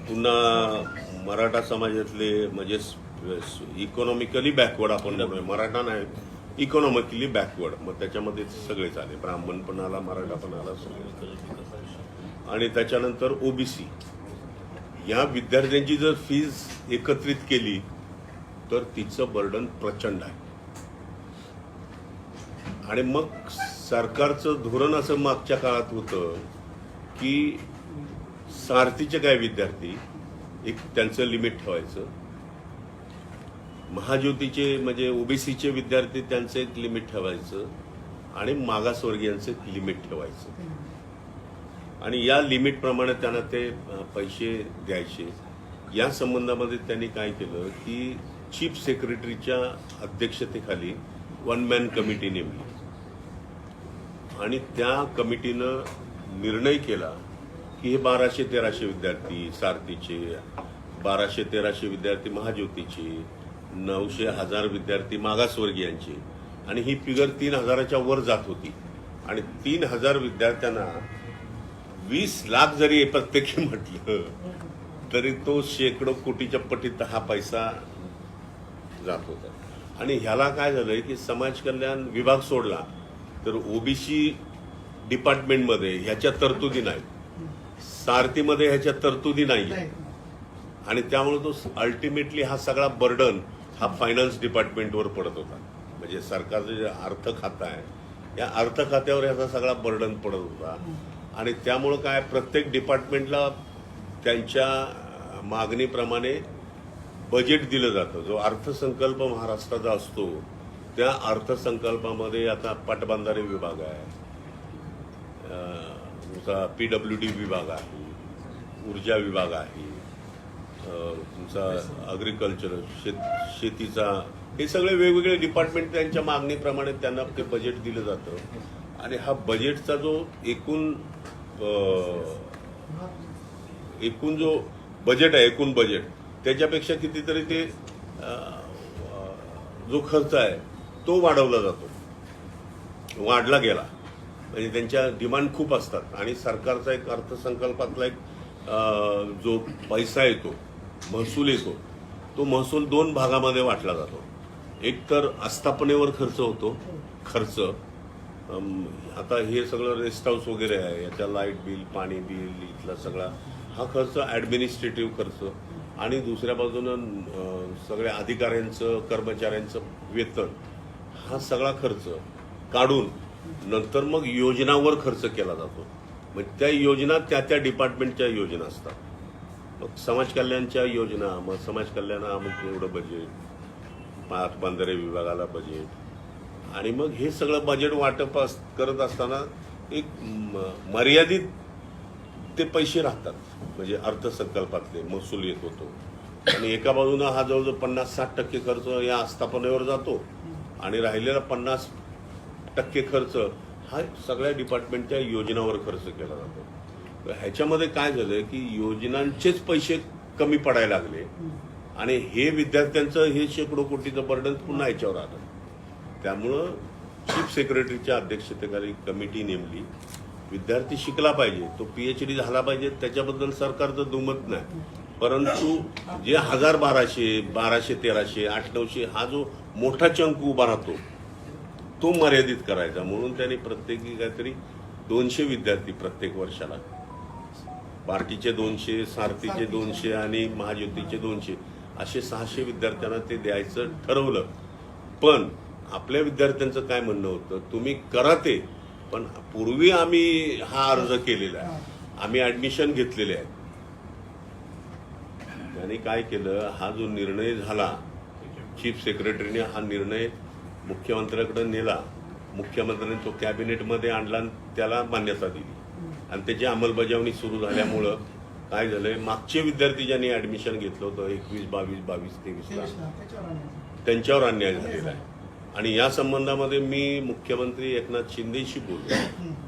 पुन्हा मराठा समाजातले म्हणजे इकॉनॉमिकली बॅकवर्ड आपण म्हणूया, मराठा नाही इकॉनॉमिकली बॅकवर्ड, मग त्याच्यामध्ये सगळेच आले, ब्राह्मण पण आला, मराठा पण आला, सगळे. आणि त्याच्यानंतर ओबीसी, या विद्यार्थ्यांची जर फीज एकत्रित केली तर तिचं बर्डन प्रचंड आहे. आणि मग सरकारचं धोरण असं मागच्या काळात होतं की सारथीचे काय विद्यार्थी एक त्यांचं लिमिट ठेवायचं, महाज्योतीचे म्हणजे ओबीसीचे विद्यार्थी त्यांचं एक लिमिट ठेवायचं आणि मागासवर्गीयांचं एक लिमिट ठेवायचं. आणि या लिमिटप्रमाणे त्यांना ते पैसे द्यायचे. या संबंधामध्ये त्यांनी काय केलं की चीफ सेक्रेटरीच्या अध्यक्षतेखाली 1 मॅन कमिटी नेमली आणि त्या कमिटीनं निर्णय केला की हे 1200-1300 विद्यार्थी सारथीचे, 1200-1300 विद्यार्थी महाज्योतीचे, 900-1000 विद्यार्थी मागासवर्गीयांचे, आणि ही फिगर 3000च्या वर जात होती. आणि 3000 विद्यार्थ्यांना 20 लाख जरी प्रत्येकी म्हटलं तरी तो शेकडो कोटीच्या पटीत हा पैसा जात होता. आणि ह्याला काय झालंय की समाज कल्याण विभाग सोडला तर ओबीसी डिपार्टमेंटमध्ये ह्याच्या तरतुदी नाहीत, सारथीमध्ये ह्याच्या तरतुदी नाही, आणि त्यामुळे तो अल्टिमेटली हा सगळा बर्डन हा फायनान्स डिपार्टमेंटवर पडत होता. म्हणजे सरकारचं जे अर्थ खातं आहे या अर्थ खात्यावर ह्याचा सगळा बर्डन पडत होता. आणि त्यामुळं काय प्रत्येक डिपार्टमेंटला त्यांच्या मागणीप्रमाणे बजेट दिलं जातं. जो अर्थसंकल्प महाराष्ट्राचा असतो त्या अर्थसंकल्पामध्ये आता पाटबंधारे विभाग आहे, PWD विभाग आहे, ऊर्जा विभाग आहे, तुमचा अग्रिकल्चर शेतीचा, हे सगळे वेगवेगळे डिपार्टमेंट त्यांच्या मागणीप्रमाणे त्यांना ते बजेट दिलं जातं. आणि हा बजेटचा जो एकूण जो बजेट आहे, एकूण बजेट त्याच्यापेक्षा कितीतरी ते जो खर्च आहे तो वाढवला जातो, वाढला गेला. म्हणजे त्यांच्या डिमांड खूप असतात. आणि सरकारचा एक अर्थसंकल्पातला एक जो पैसा येतो, महसूल येतो, तो महसूल 2 भागामध्ये वाटला जातो. एक तर आस्थापनेवर खर्च होतो, खर्च आता हे सगळं रेस्ट हाऊस वगैरे आहे, याच्या लाईट बिल, पाणी बिल, इथला सगळा हा खर्च ॲडमिनिस्ट्रेटिव्ह खर्च. आणि दुसऱ्या बाजूनं सगळ्या अधिकाऱ्यांचं, कर्मचाऱ्यांचं वेतन, हा सगळा खर्च काढून नंतर मग योजनावर खर्च केला जातो. मग त्या योजना त्या डिपार्टमेंटच्या योजना असतात. मग समाज कल्याणच्या योजना, मग समाज कल्याण अमुक एवढं बजेट, पाटबंधारे विभागाला बजेट, आणि मग हे सगळं बजेट वाटप करत असताना एक मर्यादित ते पैसे राहतात. म्हणजे अर्थसंकल्पातले महसूल येत होतो. आणि एका बाजूनं हा जवळजवळ 50-60% खर्च या आस्थापनेवर जातो आणि राहिलेला 50% खर्च हा सगळ्या डिपार्टमेंटच्या योजनावर खर्च केला जातो. तर ह्याच्यामध्ये काय झालं की योजनांचेच पैसे कमी पडायला लागले आणि हे विद्यार्थ्यांचं हे शेकडो कोटीचं बर्डन पुन्हा याच्यावर आलं. त्यामुळं चीफ सेक्रेटरीच्या अध्यक्षतेखाली कमिटी नेमली. विद्यार्थी शिकला पाहिजे, तो PhD झाला पाहिजे, त्याच्याबद्दल सरकारचं दुमत नाही. परंतु जे 1000-1200, 1200-1300, 800-900 हा जो मोठा चंक उभा राहतो तो मर्यादित करायचा. म्हणून त्यांनी प्रत्येकी काहीतरी 200 विद्यार्थी प्रत्येक वर्षाला, पार्टीचे 200, सारथीचे 200 आणि महाज्योतीचे 200 असे 600 विद्यार्थ्यांना ते द्यायचं ठरवलं. पण आपल्या विद्यार्थ्यांचं काय म्हणणं होतं, तुम्ही करा ते, पण पूर्वी आम्ही हा अर्ज केलेला आहे, आम्ही ऍडमिशन घेतलेले आहे. त्यांनी काय केलं, हा जो निर्णय झाला चीफ सेक्रेटरीने हा निर्णय मुख्यमंत्र्याकडे नेला. मुख्यमंत्र्यांनी तो कॅबिनेटमध्ये आणला आणि त्याला मान्यता दिली. आणि त्याची अंमलबजावणी सुरू झाल्यामुळं काय झालंय, मागचे विद्यार्थी ज्यांनी ऍडमिशन घेतलं होतं 21, 22, 23ला त्यांच्यावर अन्याय झालेला आहे. आणि या संबंधामध्ये मी मुख्यमंत्री एकनाथ शिंदेशी बोललो.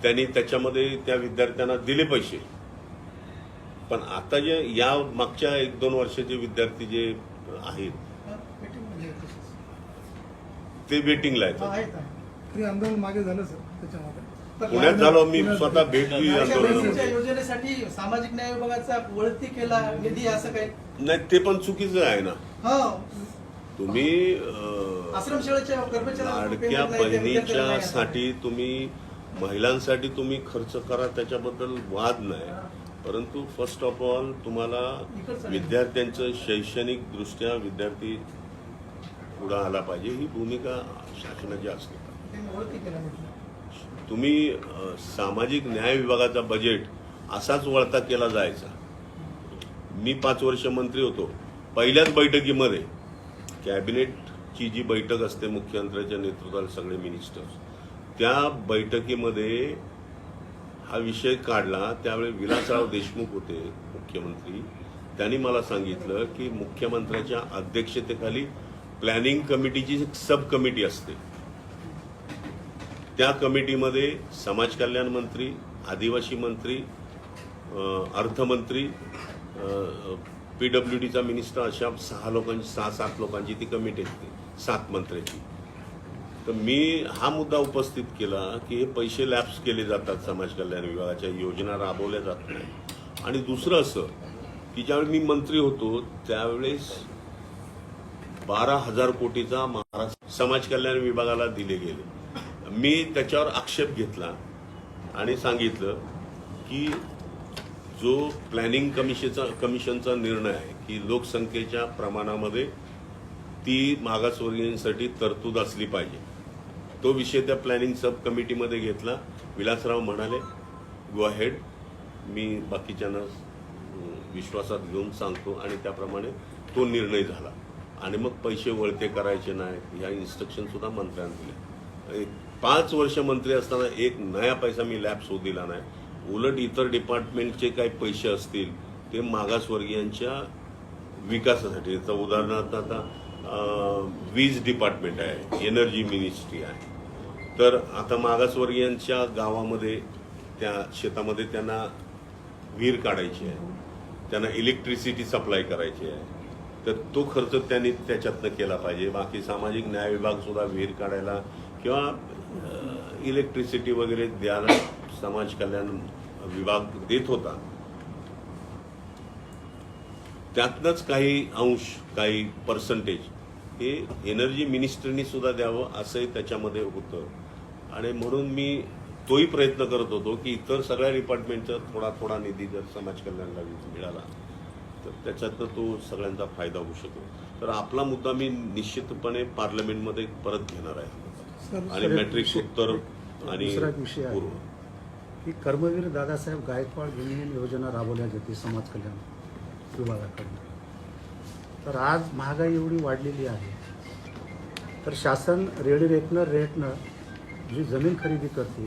त्यांनी त्याच्यामध्ये त्या विद्यार्थ्यांना दिले पैसे, पण आता जे या मागच्या 1-2 वर्षाचे विद्यार्थी जे आहेत मीटिंग म्हणजे तशीच. ते वेटिंगला हा, आहेत. आहेत, आहेत. ते आंदोलन मागे झालं सर त्याच्यामध्ये. पण पुण्यात झालो मी स्वतः भेट दिली लाडक्या बहिणीच्या आंदोलनामध्ये. योजनेसाठी सामाजिक न्याय विभागाचा वळती केला निधी असं काही नाही ते पण चुकीचं आहे ना. हा तुम्ही आश्रमशाळेच्या कर्मचाऱ्यांना लाडक्या payment नाही, त्या विद्यार्थ्यांना बहिणीच्या नाही. साठी तुम्ही महिलांसाठी तुम्ही खर्च करा त्याच्याबद्दल वाद नाही, परंतु फर्स्ट ऑफ ऑल तुम्हाला विद्यार्थ्यांचं शैक्षणिक दृष्ट्या विद्यार्थी पुढे आला पाहिजे ही भूमिका शासनाची असते. त्यांनी वळती केला म्हटलं. तुम्ही सामाजिक न्याय विभागाचा बजेट असाच वळता केला जायचा. मी 5 वर्ष मंत्री होतो. पहिल्याच बैठकीमध्ये कॅबिनेटची जी बैठक असते मुख्यमंत्र्यांच्या नेतृत्वाला सगळे मिनिस्टर्स, त्या बैठकीमध्ये हा विषय काढला. त्यावेळी विलासराव देशमुख होते मुख्यमंत्री. त्यांनी मला सांगितलं की मुख्यमंत्र्याच्या अध्यक्षतेखाली प्लॅनिंग कमिटीची एक सब कमिटी असते. त्या कमिटीमध्ये समाज कल्याण मंत्री, आदिवासी मंत्री, अर्थमंत्री, PWDचा मिनिस्टर अशा 6-7 लोकांची ती कमिटी असते, 7 मंत्र्यांची. तर मी हा मुद्दा उपस्थित केला की हे पैसे लॅप्स केले जातात समाज कल्याण विभागाच्या, योजना राबवल्या जात नाही. आणि दुसरं असं की ज्यावेळी मी मंत्री होतो त्यावेळेस 12,000 कोटीचा महाराष्ट्र समाज कल्याण विभागाला दिले गेले. मी त्याच्यावर आक्षेप घेतला आणि सांगितलं की जो प्लॅनिंग कमिशनचा निर्णय आहे की लोकसंख्येच्या प्रमाणामध्ये ती मागासवर्गीयांसाठी तरतूद असली पाहिजे, तो विषय त्या प्लॅनिंग सब कमिटीमध्ये घेतला. विलासराव म्हणाले गो अहेड, मी बाकीच्यांना विश्वासात घेऊन सांगतो, आणि त्याप्रमाणे तो निर्णय झाला. आणि मग पैसे वळते करायचे नाही ह्या इन्स्ट्रक्शन सुद्धा मंत्र्यांनी दिले. 5 वर्ष मंत्री असताना एक नया पैसा मी लॅप्स होऊ दिला नाही. उलट इतर डिपार्टमेंटचे काही पैसे असतील ते मागासवर्गीयांच्या विकासासाठी, याचं उदाहरणार्थ आता वीज डिपार्टमेंट आहे, एनर्जी मिनिस्ट्री आहे, तर आता मागासवर्गीयांच्या गावामध्ये त्या शेतामध्ये त्यांना विहीर काढायची आहे, त्यांना इलेक्ट्रिसिटी सप्लाय करायची आहे, तर तो खर्च त्यांनी त्याच्यातनं केला पाहिजे. बाकी सामाजिक न्याय विभाग सुद्धा विहीर काढायला किंवा इलेक्ट्रिसिटी वगैरे द्यायला समाज कल्याण विभाग देत होता. त्यातनंच काही अंश, काही पर्सेंटेज हे एनर्जी मिनिस्टरनी सुद्धा द्यावं असंही त्याच्यामध्ये होतं. आणि म्हणून मी तोही प्रयत्न करत होतो की इतर सगळ्या डिपार्टमेंटचा थोडा थोडा निधी जर समाज कल्याणला मिळाला तर त्याच्यातनं तो सगळ्यांचा फायदा होऊ शकतो. तर आपला मुद्दा मी निश्चितपणे पार्लमेंटमध्ये परत घेणार आहे. आणि मॅट्रिक उत्तर आणि दुसरा एक विषय आहे की कर्मवीर दादासाहेब गायकवाड भूमिहीन योजना राबवल्या जाते समाज कल्याण विभागाकडून. तर आज महागाई एवढी वाढलेली आहे, तर शासन रेटनं जी जमीन खरेदी करते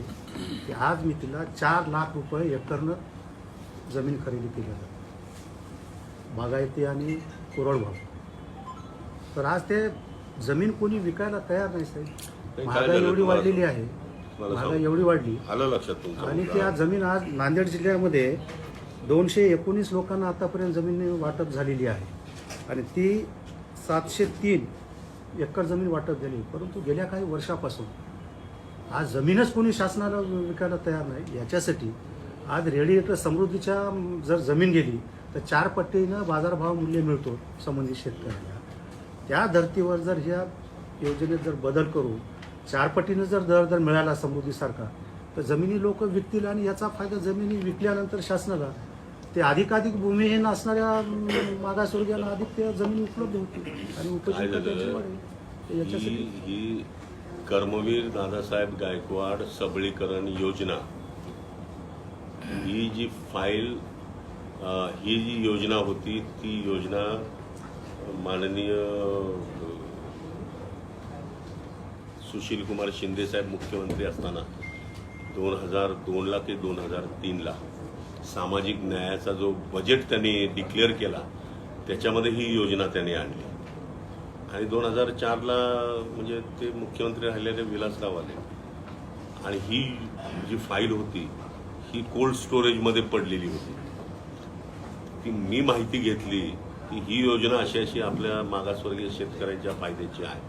की आज मी तिला 4 लाख रुपये एकरनं जमीन खरेदी केली जाते, बागायती आणि कोरडवाहू. तर आज ते जमीन कोणी विकायला तयार नाही साहेब. महागाई एवढी वाढलेली आहे, महागाई एवढी वाढली आलं लक्षात तुमचं. आणि ती आज जमीन आज नांदेड जिल्ह्यामध्ये 219 लोकांना आतापर्यंत जमीन वाटप झालेली आहे आणि ती 703 एकर जमीन वाटप झाली. परंतु गेल्या काही वर्षापासून आज जमीनच कोणी शासनाला विकायला तयार नाही. याच्यासाठी आज रेडिएटर समृद्धीच्या जर जमीन गेली तर 4 पटीनं बाजारभाव मूल्य मिळतो संबंधित शेतकऱ्यांना. त्या धर्तीवर जर ह्या योजनेत जर बदल करून 4 पटीनं जर दर मिळाला समृद्धीसारखा तर जमिनी लोक विकतील आणि याचा फायदा जमिनी विकल्यानंतर शासनाला ते अधिकाधिक भूमिहीन असणाऱ्या मागासवर्गीयांना अधिक त्या जमिनी उपलब्ध होतील आणि उपजीविका त्यांची वाढेल. याच्यासाठी ही कर्मवीर दादासाहेब गायकवाड सबलीकरण योजना ही जी फाईल ही जी योजना होती ती योजना माननीय सुशील कुमार शिंदे साहेब मुख्यमंत्री असताना 2002ला ते 2003ला सामाजिक न्यायाचा जो बजेट त्यांनी डिक्लेअर केला त्याच्यामध्ये ही योजना त्यांनी आणली. आणि 2004ला म्हणजे ते मुख्यमंत्री राहिलेले विलासराव आले आणि ही जी फाईल होती ही कोल्ड स्टोरेजमध्ये पडलेली होती. ती मी माहिती घेतली की ही योजना अशी अशी आपल्या मागासवर्गीय शेतकऱ्यांच्या फायद्याची आहे.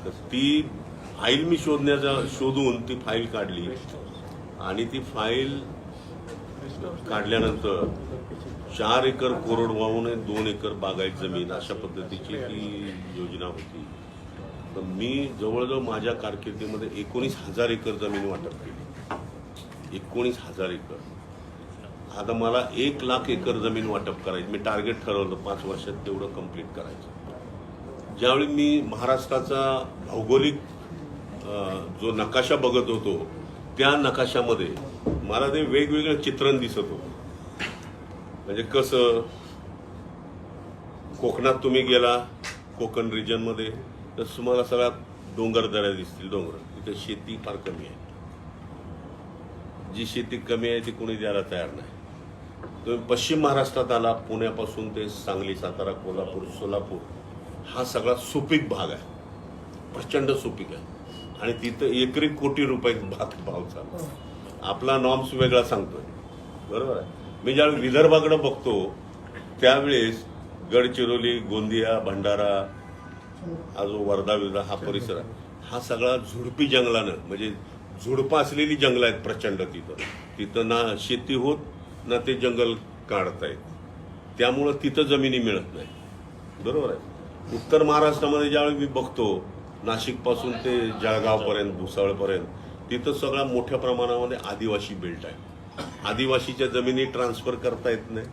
तर ती फाईल मी शोधून ती फाईल काढली आणि ती फाईल काढल्यानंतर 4 एकर कोरडवाहू आणि 2 एकर बागायत जमीन अशा पद्धतीची ती योजना होती. तर मी जवळजवळ माझ्या कारकिर्दीमध्ये 19,000 एकर जमीन वाटप केली. 19,000 एकर. आता मला 1,00,000 एकर जमीन वाटप करायची. मी टार्गेट ठरवलं 5 वर्षात तेवढं कंप्लीट करायचं. ज्यावेळी मी महाराष्ट्राचा भौगोलिक जो नकाशा बघत होतो त्या नकाशामध्ये मला ते वेगवेगळं चित्रण दिसत होतं. म्हणजे कसं, कोकणात तुम्ही गेला कोकण रिजनमध्ये तर तुम्हाला सगळ्यात डोंगरदऱ्या दिसतील. डोंगर तिथे शेती फार कमी आहे. जी शेती कमी आहे ती कोणी द्यायला तयार नाही. तुम्ही पश्चिम महाराष्ट्रात आला, पुण्यापासून ते सांगली, सातारा, कोल्हापूर, सोलापूर हा सगळा सुपीक भाग आहे. प्रचंड सुपीक आहे आणि तिथं एकरी कोटी रुपये भाव चालू. आपला नॉर्म्स वेगळा सांगतोय, बरोबर आहे. मी ज्यावेळी विदर्भाकडे बघतो त्यावेळेस गडचिरोली, गोंदिया, भंडारा, हा जो वर्धा विदर्भ हा परिसर आहे हा सगळा झुडपी जंगलानं, म्हणजे झुडपं असलेली जंगल आहेत प्रचंड. तिथं ना शेती होत ना ते जंगल काढतायत. त्यामुळं तिथं जमिनी मिळत नाही, बरोबर आहे. उत्तर महाराष्ट्रामध्ये ज्यावेळी मी बघतो नाशिकपासून ते जळगावपर्यंत, भुसावळपर्यंत तिथं सगळा मोठ्या प्रमाणामध्ये आदिवासी बेल्ट आहे. आदिवासीच्या जमिनी ट्रान्सफर करता येत नाही.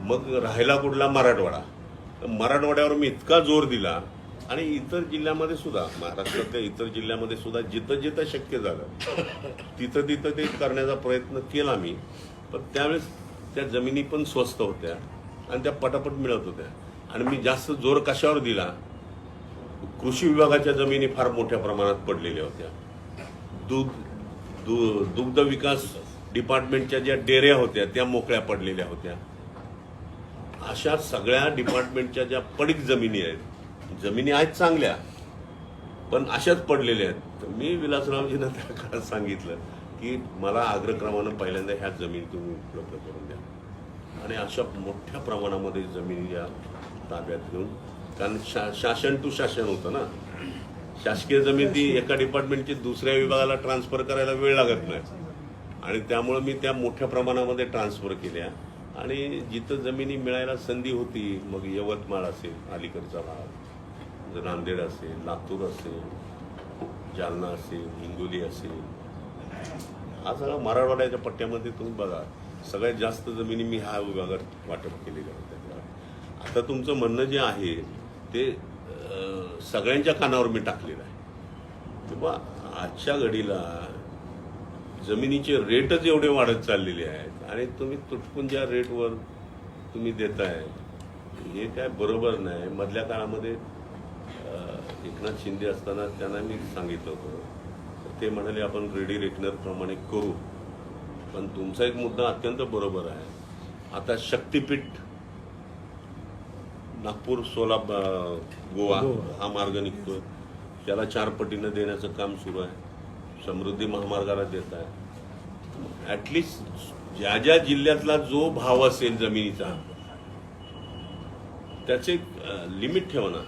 मग राहिला कुठला मराठवाडा. मराठवाड्यावर मी इतका जोर दिला आणि इतर जिल्ह्यामध्ये सुद्धा, महाराष्ट्रातल्या इतर जिल्ह्यामध्ये सुद्धा जिथं जिथं शक्य झालं तिथं तिथं ते करण्याचा प्रयत्न केला मी. पण त्यावेळेस त्या जमिनी पण स्वस्त होत्या आणि त्या पटापट मिळत होत्या. आणि मी जास्त जोर कशावर दिला, कृषी विभागाच्या जमिनी फार मोठ्या प्रमाणात पडलेल्या होत्या. दुग्ध विकास डिपार्टमेंटच्या ज्या डेऱ्या होत्या त्या मोकळ्या पडलेल्या होत्या. अशा सगळ्या डिपार्टमेंटच्या ज्या पडीक जमिनी आहेत, जमिनी आहेत चांगल्या पण अशाच पडलेल्या आहेत. तर मी विलासरावजींना त्या काळात सांगितलं की मला अग्रक्रमानं पहिल्यांदा ह्या जमिनी तुम्ही उपलब्ध करून द्या. आणि अशा मोठ्या प्रमाणामध्ये जमिनी या ताब्यात घेऊन, कारण शासन टू शासन होतं ना. शासकीय जमीन ती एका डिपार्टमेंटची दुसऱ्या विभागाला ट्रान्सफर करायला वेळ लागत नाही. आणि त्यामुळं मी त्या मोठ्या प्रमाणामध्ये ट्रान्सफर केल्या. आणि जिथं जमिनी मिळायला संधी होती, मग यवतमाळ असेल, अलीकडचा भाग, नांदेड असेल, लातूर असेल, जालना असेल, हिंगोली असेल, हा सगळा मराठवाड्याच्या पट्ट्यामध्ये तुम्ही बघा सगळ्यात जास्त जमिनी मी ह्या विभागात वाटप केलेल्या होत्या. आता तुमचं म्हणणं जे आहे ते सगळ्यांच्या कानावर मी टाकलेलं आहे. तेव्हा आजच्या घडीला जमिनीचे रेटच एवढे वाढत चाललेले आहेत आणि तुम्ही तुटपुंज्या रेटवर तुम्ही देताय, हे काय बरोबर नाही. मधल्या काळामध्ये एकनाथ शिंदे असताना त्यांना मी सांगितलं होतं, ते म्हणाले आपण रेडी रेकनर प्रमाणे करू. पण तुमचा एक मुद्दा अत्यंत बरोबर आहे. आता शक्तीपीठ नागपूर, गोवा हा मार्ग निघतोय, त्याला 4 पटीनं देण्याचं काम सुरू आहे. समृद्धी महामार्गाला देत आहे. ऍटलिस्ट ज्या ज्या जिल्ह्यातला जो भाव असेल जमिनीचा त्याचे लिमिट ठेवणं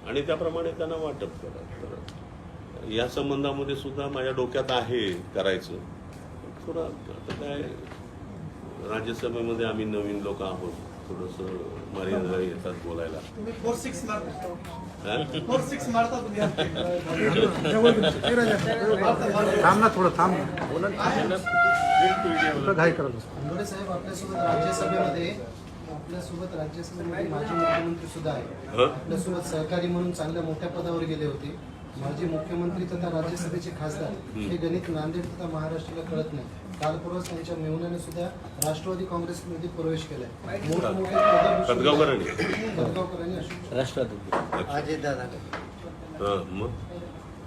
आणि त्याप्रमाणे त्यांना वाटप करा. या संबंधामध्ये सुद्धा माझ्या डोक्यात आहे करायचं. थोडं आता काय राज्यसभेमध्ये आम्ही नवीन लोक आहोत, थोडंसं मर्यादा येतात बोलायला. तुम्ही 4-6 मारता. हा? 4-6 मारता तुम्ही. थांब ना थोडं, थांब ना, बोला ना. कुठं घाई करत असतो. आंबोडे साहेब, आपल्यासोबत राज्यसभेमध्ये माजी मुख्यमंत्री सुद्धा आहे. आपल्यासोबत सहकारी म्हणून चांगल्या मोठ्या पदावर गेले होते. माजी मुख्यमंत्री तथा राज्यसभेचे खासदार हे गणित नांदेड तथा महाराष्ट्राला कळत नाही. काल परवाच त्यांच्या मेहुण्याने सुद्धा राष्ट्रवादी काँग्रेसमध्ये प्रवेश केलाय. मोठमोठे खतगावकरांनी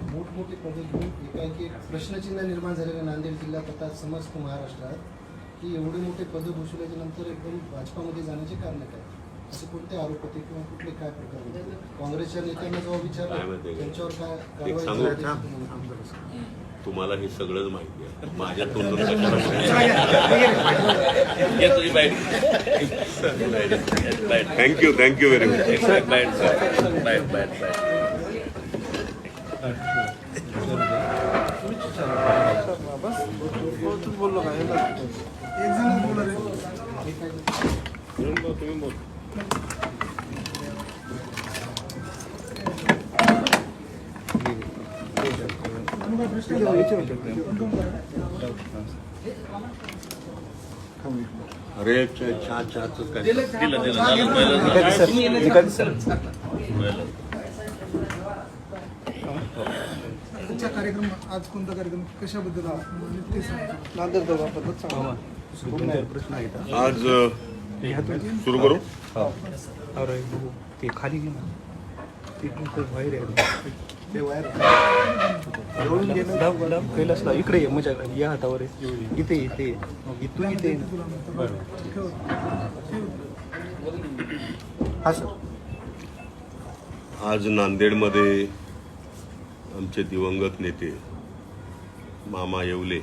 मोठमोठे पदे घेऊन एकाएकी प्रश्नचिन्ह निर्माण झालेलं नांदेड जिल्हा तथा समस्त महाराष्ट्रात की एवढे मोठे पद भूषवल्याच्या नंतर एकदम भाजपामध्ये जाण्याचे कारण काय? असे कोणते आरोप होते किंवा कुठले काय प्रकार होते? काँग्रेसच्या नेत्यांना जेव्हा विचारलं त्यांच्यावर काय कारवाई? तुम्हाला हे सगळंच माहिती आहे. माझ्या तोंडून कशाला थँक्यू व्हेरी मच. एक जण बोला रे. तुम्ही बोल. अनुका प्रश्न अरे चहाच काय आजचा कार्यक्रम आज कोणता कार्यक्रम कशाबद्दल ते सांगा. आज सुरू करू. अरे ते खाली घे ना ते बाहेर कैलासला इकडे ये मजा या हातावर आहे. इथे इथे इथून इथे हा सर. आज नांदेडमध्ये आमचे दिवंगत नेते मामा येवले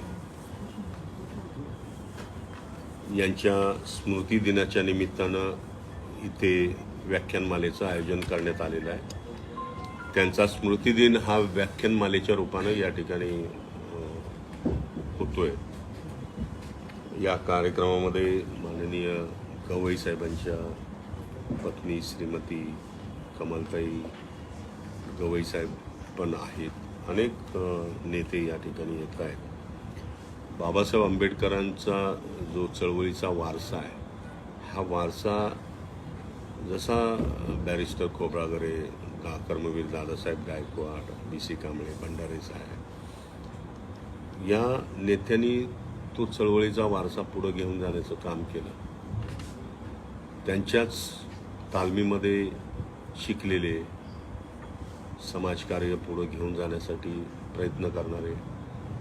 यांच्या स्मृती दिनाच्या निमित्तानं इथे व्याख्यानमालेचं आयोजन करण्यात आलेलं आहे. त्यांचा स्मृतिदिन हा व्याख्यानमालेच्या रूपानं या ठिकाणी होतोय. या कार्यक्रमामध्ये माननीय गवई साहेबांच्या पत्नी श्रीमती कमलताई गवई साहेब पण आहेत. अनेक नेते या ठिकाणी येत आहेत. बाबासाहेब आंबेडकरांचा जो चळवळीचा वारसा आहे हा वारसा जसा बॅरिस्टर खोब्रागडे, कर्मवीर दादासाहेब गायकवाड, B.C. कांबळे, भंडारे साहेब या नेत्यांनी तो चळवळीचा वारसा पुढे घेऊन जाण्याचं काम केलं. त्यांच्याच तालमीमध्ये शिकलेले समाजकार्य पुढे घेऊन जाण्यासाठी प्रयत्न करणारे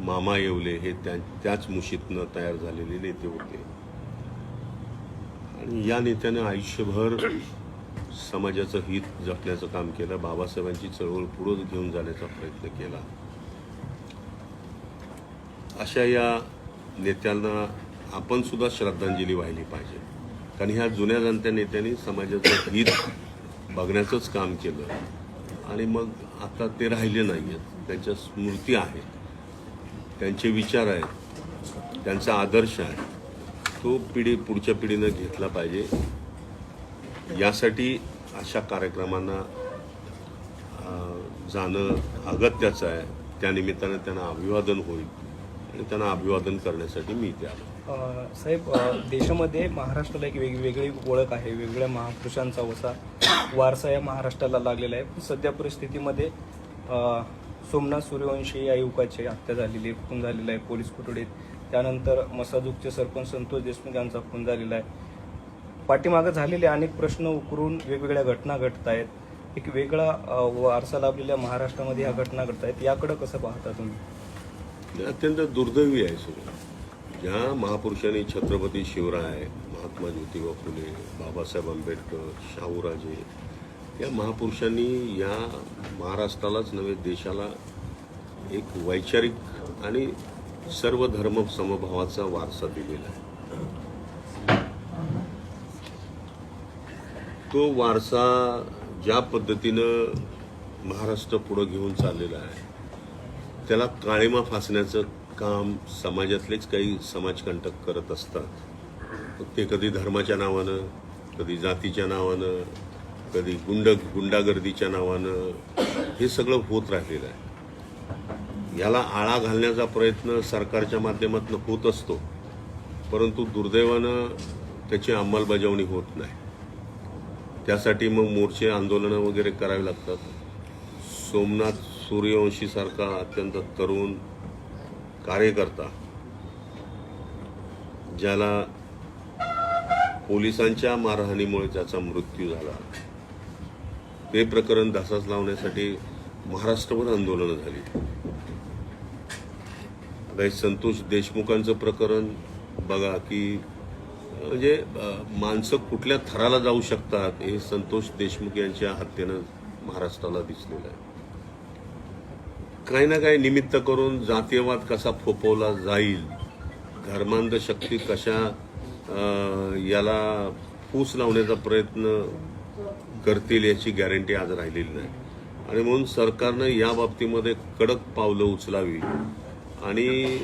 मामा येवले हे त्याच मुशीतनं तयार झालेले नेते होते. आणि या नेत्याने आयुष्यभर समाजाचं हित जपण्याचं काम केलं. बाबासाहेबांची चळवळ पुढे घेऊन जाण्याचा प्रयत्न केला. अशा या नेत्यांना आपण सुद्धा श्रद्धांजली वाहिली पाहिजे. कारण ह्या जुन्या जाणत्या नेत्यांनी समाजाचं हित बघण्याचंच काम केलं आणि मग आता ते राहिले नाही आहेत. त्यांच्या स्मृती आहेत, त्यांचे विचार आहेत, त्यांचा आदर्श आहे. तो पुढच्या पिढीनं घेतला पाहिजे. यासाठी अशा कार्यक्रमांना जाणं अगत्याचं आहे. त्यानिमित्तानं त्यांना अभिवादन होईल आणि त्यांना अभिवादन करण्यासाठी मी इथे आलो. साहेब, देशामध्ये महाराष्ट्राला एक वेगवेगळी ओळख आहे. वेगवेगळ्या महापुरुषांचा वारसा या महाराष्ट्राला लागलेला आहे. पण सध्या परिस्थितीमध्ये सोमनाथ सूर्यवंशी या युवकाची हत्या झालेली, खून झालेला आहे पोलीस कोठडीत. त्यानंतर मसाजूकचे सरपंच संतोष देशमुख यांचा खून झालेला आहे. पाठीमागं झालेले अनेक प्रश्न उकरून वेगवेगळ्या घटना घडत आहेत. एक वेगळा वारसा लाभलेल्या महाराष्ट्रामध्ये ह्या घटना घडत आहेत. याकडे कसं पाहता तुम्ही? अत्यंत दुर्दैवी आहे सगळं. ज्या महापुरुषांनी छत्रपती शिवराय, महात्मा ज्योतिबा फुले, बाबासाहेब आंबेडकर, शाहूराजे या महापुरुषांनी या महाराष्ट्रालाच नव्हे देशाला एक वैचारिक आणि सर्व धर्म समभावाचा वारसा दिलेला आहे. तो वारसा ज्या पद्धतीनं महाराष्ट्र पुढे घेऊन चाललेला आहे त्याला काळिमा फासण्याचं काम समाजातलेच काही समाजकंटक करत असतात. ते कधी धर्माच्या नावानं, कधी जातीच्या नावानं, कधी गुंडागर्दीच्या नावानं हे सगळं होत राहिलेलं आहे. याला आळा घालण्याचा प्रयत्न सरकारच्या माध्यमातून होत असतो, परंतु दुर्दैवानं त्याची अंमलबजावणी होत नाही. त्यासाठी मग मोर्चे, आंदोलनं वगैरे करावी लागतात. सोमनाथ सूर्यवंशीसारखा अत्यंत तरुण कार्यकर्ता ज्याला पोलिसांच्या मारहाणीमुळे त्याचा मृत्यू झाला, ते प्रकरण धसास लावण्यासाठी महाराष्ट्रभर आंदोलनं झाली. आता हे संतोष देशमुखांचं प्रकरण बघा की म्हणजे माणसं कुठल्या थराला जाऊ शकतात हे संतोष देशमुख यांच्या हत्येनं महाराष्ट्राला दिसलेलं आहे. काही ना काही निमित्त करून जातीयवाद कसा फोपवला जाईल, धर्मांध शक्ती कशा याला फूस लावण्याचा प्रयत्न करतील याची गॅरंटी आज राहिलेली नाही. आणि म्हणून सरकारनं या बाबतीमध्ये कडक पावलं उचलावी आणि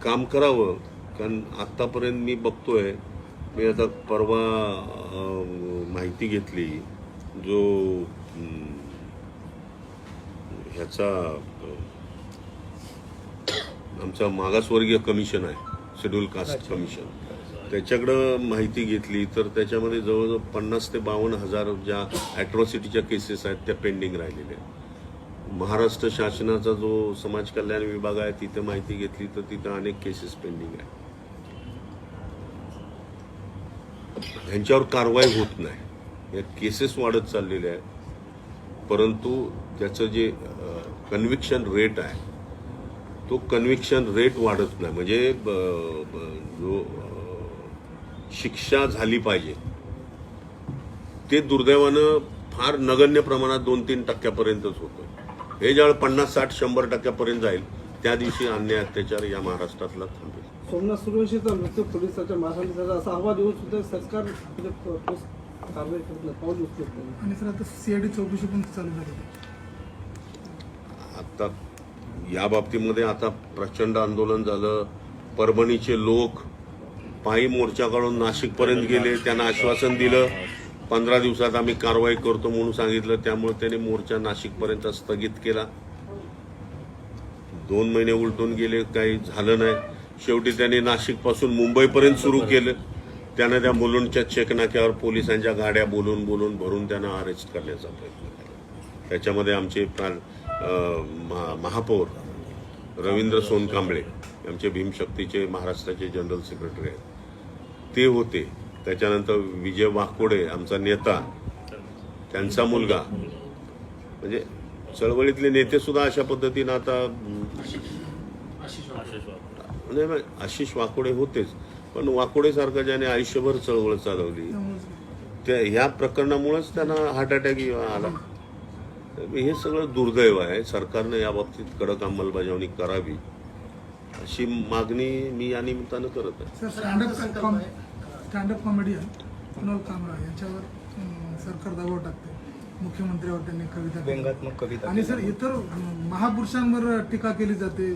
काम करावं. कारण आत्तापर्यंत मी बघतोय, मी आता परवा माहिती घेतली, जो ह्याचा आमचा मागासवर्गीय कमिशन आहे, शेड्यूल कास्ट कमिशन, त्याच्याकडं माहिती घेतली तर त्याच्यामध्ये जवळजवळ 50,000 ते 52,000 ज्या ॲट्रॉसिटीच्या केसेस आहेत त्या पेंडिंग राहिलेल्या आहेत. महाराष्ट्र शासनाचा जो समाज कल्याण विभाग आहे तिथे माहिती घेतली तर तिथं अनेक केसेस पेंडिंग आहेत. ह्यांच्यावर कारवाई होत नाही, या केसेस वाढत चाललेल्या आहेत. परंतु त्याचं जे कन्व्हिक्शन रेट आहे तो कन्व्हिक्शन रेट वाढत नाही. म्हणजे जो शिक्षा झाली पाहिजे ते दुर्दैवानं फार नगण्य प्रमाणात 2-3% होतं. हे ज्यावेळी 50-60-100% जाईल त्या दिवशी अन्याय अत्याचार या महाराष्ट्रातला थांबेल. सोमनाथ सूर्यवंशीचा मृत्यू पोलिसाच्या महासंचालकाचा असा अहवाल येऊन सुद्धा सरकार कारवाई करत नाही, पाऊल उचलत नाही. आणि सर आता सीआयडी चौकशी पण चालू झाली. आता या बाबतीमध्ये आता प्रचंड आंदोलन झालं. परभणीचे लोक पायी मोर्चा काढून नाशिकपर्यंत गेले, त्यांना आश्वासन दिलं 15 दिवसात आम्ही कारवाई करतो म्हणून सांगितलं. त्यामुळे त्याने मोर्चा नाशिकपर्यंत स्थगित केला. 2 महिने उलटून गेले, काही झालं नाही. शेवटी त्याने नाशिकपासून मुंबईपर्यंत सुरू केलं. त्यानं त्या मुलुंडच्या चेकनाक्यावर पोलिसांच्या गाड्या बोलून भरून त्यांना अरेस्ट करण्याचा प्रयत्न केला. त्याच्यामध्ये आमचे महापौर रवींद्र सोनकांबळे, आमचे भीमशक्तीचे महाराष्ट्राचे जनरल सेक्रेटरी आहेत, ते होते. त्याच्यानंतर विजय वाकोडे आमचा नेता, त्यांचा मुलगा, म्हणजे चळवळीतले नेते सुद्धा अशा पद्धतीनं आता म्हणजे आशिष वाकोडे होतेच. पण वाकोडेसारखं ज्याने आयुष्यभर चळवळ चालवली त्या ह्या प्रकरणामुळेच त्यांना हार्ट अटॅक आला. हे सगळं दुर्दैव आहे. सरकारनं या बाबतीत कडक अंमलबजावणी करावी अशी मागणी मी या निमित्तानं करत आहे. स्टँडअप कॉमेडियन कुणाल कामरा यांच्यावर सरकार दबाव टाकते. मुख्यमंत्र्यावर त्यांनी कविता, व्यंगात्मक कविता आणि सर इतर महापुरुषांवर टीका केली जाते,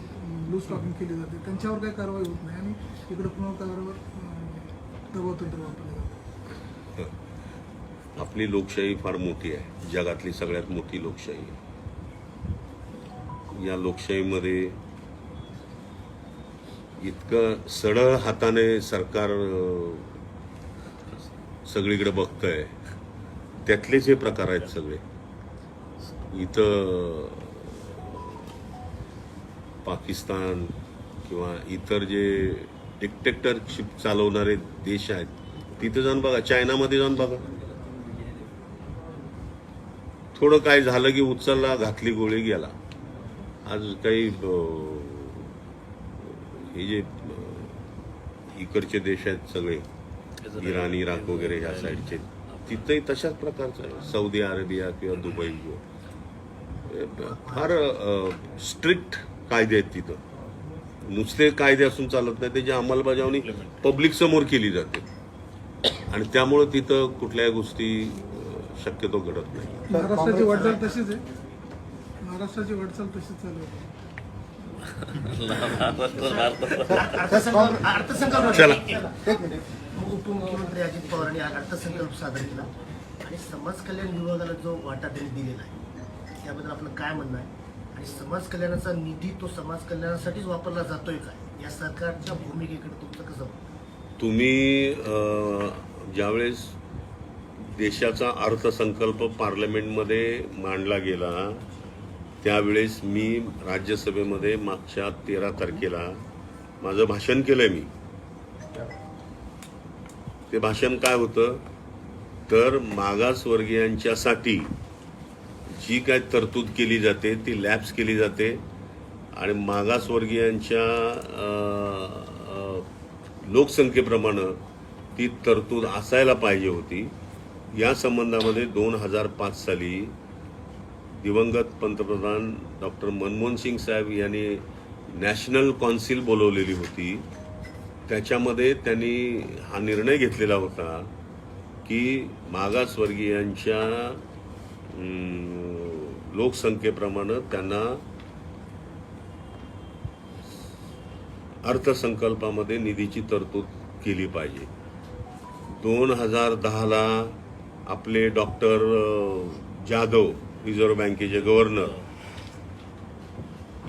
लूज टॉकिंग केली जाते, त्यांच्यावर काही कारवाई होत नाही. आणि इकडे कुणाल कामरावर दबाव तंत्र वापरले जाते. आपली लोकशाही फार मोठी आहे, जगातली सगळ्यात मोठी लोकशाही आहे. या लोकशाहीमध्ये इतकं सढळ हाताने सरकार सगळीकडे बघतंय, त्यातलेच हे प्रकार आहेत सगळे. इथं पाकिस्तान किंवा इतर जे डिक्टेटरशिप चालवणारे देश आहेत तिथं जाऊन बघा, चायनामध्ये जाऊन बघा, थोडं काय झालं की उचलला, घातली गोळी, गेला. आज काही हे जे इकडचे देश आहेत सगळे, इराण, इराक वगैरे ह्या साईडचे, तिथंही तशाच प्रकारचं आहे. सौदी अरेबिया किंवा दुबई, फार स्ट्रिक्ट कायदे आहेत तिथं. नुसते कायदे असून चालत नाही, त्याची अंमलबजावणी पब्लिक समोर केली जाते आणि त्यामुळं तिथं कुठल्याही गोष्टी शक्यतो घडत नाही. महाराष्ट्राची वाटचाल तशीच आहे, महाराष्ट्राची वाटचाल तशीच चालू आहे. चला. उपमुख्यमंत्री अजित पवारांनी अर्थसंकल्प सादर केला आणि समाज कल्याण विभागाला जो वाटा त्यांनी दिलेला आहे त्याबद्दल आपलं काय म्हणणं आहे? आणि समाज कल्याणाचा निधी तो समाज कल्याणासाठीच वापरला जातोय का? या सरकारच्या भूमिकेकडे तुमचं कसं? तुम्ही ज्यावेळेस देशाचा अर्थसंकल्प पार्लमेंटमध्ये मांडला गेला त्यावेळेस मी राज्यसभेमध्ये मागच्या 13 तारखेला माझं भाषण केलंय. मी ते भाषण काय होतं तर मागासवर्गीयांच्यासाठी जी काय तरतूद केली जाते ती लॅप्स केली जाते आणि मागासवर्गीयांच्या लोकसंख्येप्रमाणे ती तरतूद असायला पाहिजे होती. या संबंधामध्ये 2005 साली दिवंगत पंतप्रधान डॉक्टर मनमोहन सिंग साहेब यांनी नॅशनल कौन्सिल बोलवलेली होती. त्याच्यामध्ये त्यांनी हा निर्णय घेतलेला होता की मागासवर्गीयांच्या लोकसंख्येप्रमाणे त्यांना अर्थसंकल्पामध्ये निधीची तरतूद केली पाहिजे. 2010ला आपले डॉक्टर जाधव रिझर्व्ह बँकेचे गव्हर्नर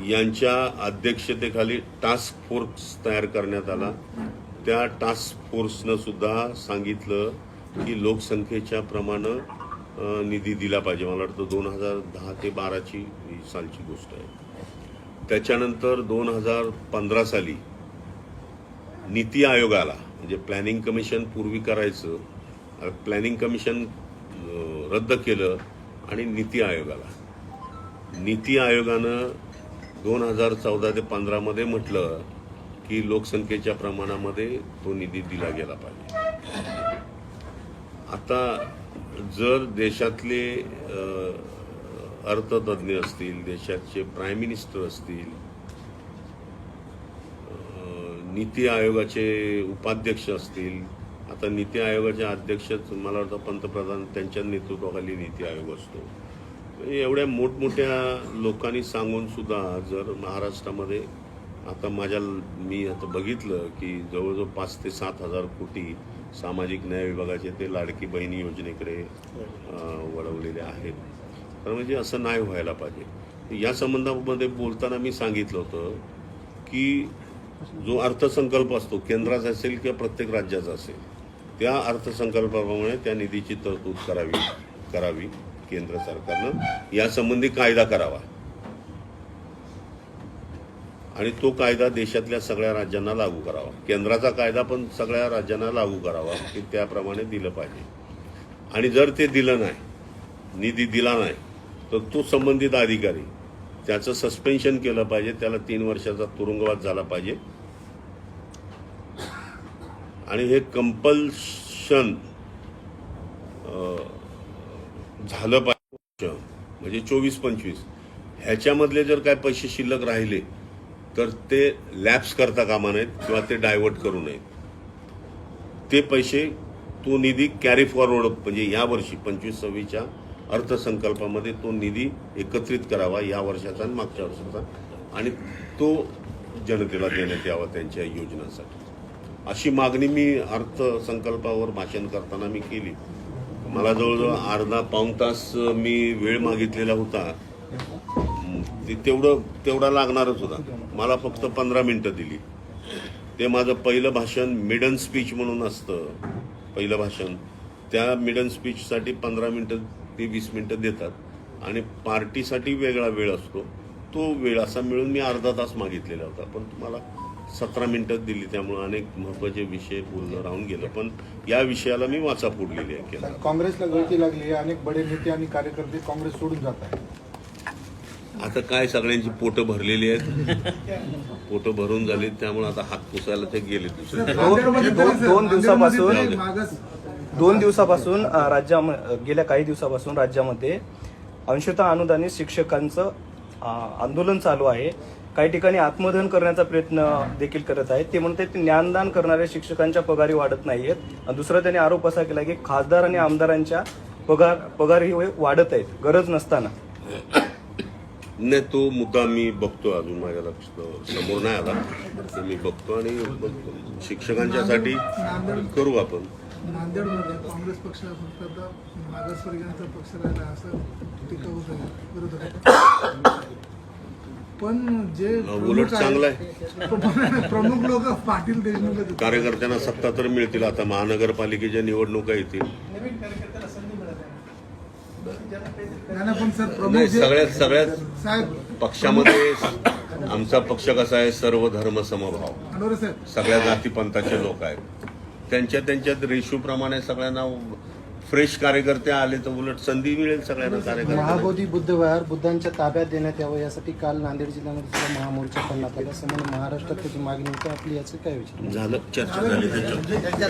यांच्या अध्यक्षतेखाली टास्क फोर्स तयार करण्यात आला. त्या टास्क फोर्सनं सुद्धा सांगितलं की लोकसंख्येच्या प्रमाणे निधी दिला पाहिजे. मला वाटतं 2010 ते 12 सालची गोष्ट आहे. त्याच्यानंतर 2015 साली नीती आयोगाला, म्हणजे प्लॅनिंग कमिशन पूर्वी करायचं, प्लॅनिंग कमिशन रद्द केलं आणि नीती आयोगानं 2014 ते 15 मध्ये म्हटलं की लोकसंख्येच्या प्रमाणामध्ये तो निधी दिला गेला पाहिजे. आता जर देशातले अर्थतज्ञ असतील, देशाचे प्राईम मिनिस्टर असतील, नीती आयोगाचे उपाध्यक्ष असतील, आता नीती आयोगाचे अध्यक्ष मला वाटतं पंतप्रधान त्यांच्या नेतृत्वाखाली नीती आयोग असतो. एवढ्या मोठमोठ्या लोकांनी सांगून सुद्धा जर महाराष्ट्रामध्ये आता मी आता बघितलं की जवळजवळ 5 ते 7 हजार कोटी सामाजिक न्याय विभागाचे ते लाडकी बहिणी योजनेकडे वळवलेले आहेत. तर म्हणजे असं नाही व्हायला पाहिजे. या संबंधामध्ये बोलताना मी सांगितलं होतं की जो अर्थसंकल्प असतो, केंद्राचा असेल किंवा प्रत्येक राज्याचा असेल, त्या अर्थसंकल्पाप्रमाणे त्या निधीची तरतूद करावी केंद्र सरकारनं. यासंबंधी कायदा करावा आणि तो कायदा देशातल्या सगळ्या राज्यांना लागू करावा. केंद्राचा कायदा पण सगळ्या राज्यांना लागू करावा की त्याप्रमाणे दिलं पाहिजे. आणि जर ते दिलं नाही, निधी दिला नाही, तर तो संबंधित अधिकारी त्याचं सस्पेन्शन केलं पाहिजे, त्याला 3 वर्षाचा तुरुंगवास झाला पाहिजे. आणि हे कंपल्शन झालं पाहिजे. म्हणजे 24-25 ह्याच्यामधले जर काय पैसे शिल्लक राहिले तर ते लॅप्स करता कामा नयेत किंवा ते डायव्हर्ट करू नयेत. ते पैसे, तो निधी कॅरी फॉरवर्ड, म्हणजे या वर्षी 25-26च्या अर्थसंकल्पामध्ये तो निधी एकत्रित करावा, या वर्षाचा आणि मागच्या वर्षाचा, आणि तो जनतेला देण्यात यावा त्यांच्या योजनांसाठी. अशी मागणी मी अर्थसंकल्पावर भाषण करताना मी केली. मला जवळजवळ अर्धा-पाऊण तास मी वेळ मागितलेला होता. तेवढा लागणारच होता. मला फक्त 15 मिनिटं दिली. ते माझं पहिलं भाषण मिडन स्पीच म्हणून असतं, पहिलं भाषण. त्या मिडन स्पीचसाठी 15 मिनिटं ते 20 मिनिटं देतात आणि पार्टीसाठी वेगळा वेळ असतो. तो वेळ असा मिळून मी अर्धा तास मागितलेला होता, पण तुम्हाला 17 मिनिटं दिली. त्यामुळे अनेक महत्त्वाचे विषय बोलणं राहून गेलं. पण या विषयाला मी वाचा फोडलेली आहे. काँग्रेसला गळती लागली आहे. अनेक बडे नेते आणि कार्यकर्ते काँग्रेस सोडून जात आहेत. आता काय, सगळ्यांची पोटं भरलेली आहेत, पोटं भरून झाली, त्यामुळे आता हात पुसायला ते गेले. दोन दिवसापासून गेल्या काही दिवसापासून राज्यामध्ये अंशतः अनुदानित शिक्षकांचं आंदोलन चालू आहे. काही ठिकाणी आत्मदहन करण्याचा प्रयत्न देखील करत आहेत. ते म्हणतात की ज्ञानदान करणाऱ्या शिक्षकांच्या पगारी वाढत नाहीयेत. दुसरा त्यांनी आरोप असा केला की खासदार आणि आमदारांच्या पगारही वाढत आहेत गरज नसताना. नाही, तो मुद्दा मी बघतो, अजून माझ्या समोर नाही आला. ते मी बघतो आणि शिक्षकांच्यासाठी करू आपण. नांदेडमध्ये काँग्रेस पक्ष मागासवर्गीयांचा पक्ष राहिला असं टीका होत आहे विरोधकांना. पण जे उलट चांगलं आहे. प्रमुख लोक पाटील देशमुख कार्यकर्त्यांना सत्ता तर मिळतील. आता महानगरपालिकेच्या निवडणुका येतील. नवीन कार्यकर्त्याला संधी मिळाली. पण सर सगळ्यात साहेब पक्षामध्ये आमचा पक्ष कसा आहे, सर्व धर्म समभाव, सगळ्या जातीपंथाचे लोक आहेत. त्यांच्यात रेशोप्रमाणे सगळ्यांना फ्रेश कार्यकर्ते आले तर उलट संधी मिळेल सगळ्यांना. कार्यकर्ते महाबोधी बुद्धविहार बुद्धांच्या ताब्यात देण्यात यावं यासाठी काल नांदेड जिल्ह्यामध्ये सुद्धा महामोर्चा काढण्यात आला. समोर महाराष्ट्रात त्याची मागणी होती. आपली याचं काय विचार झालं, चर्चा झाली त्याच्यावर. त्याच्या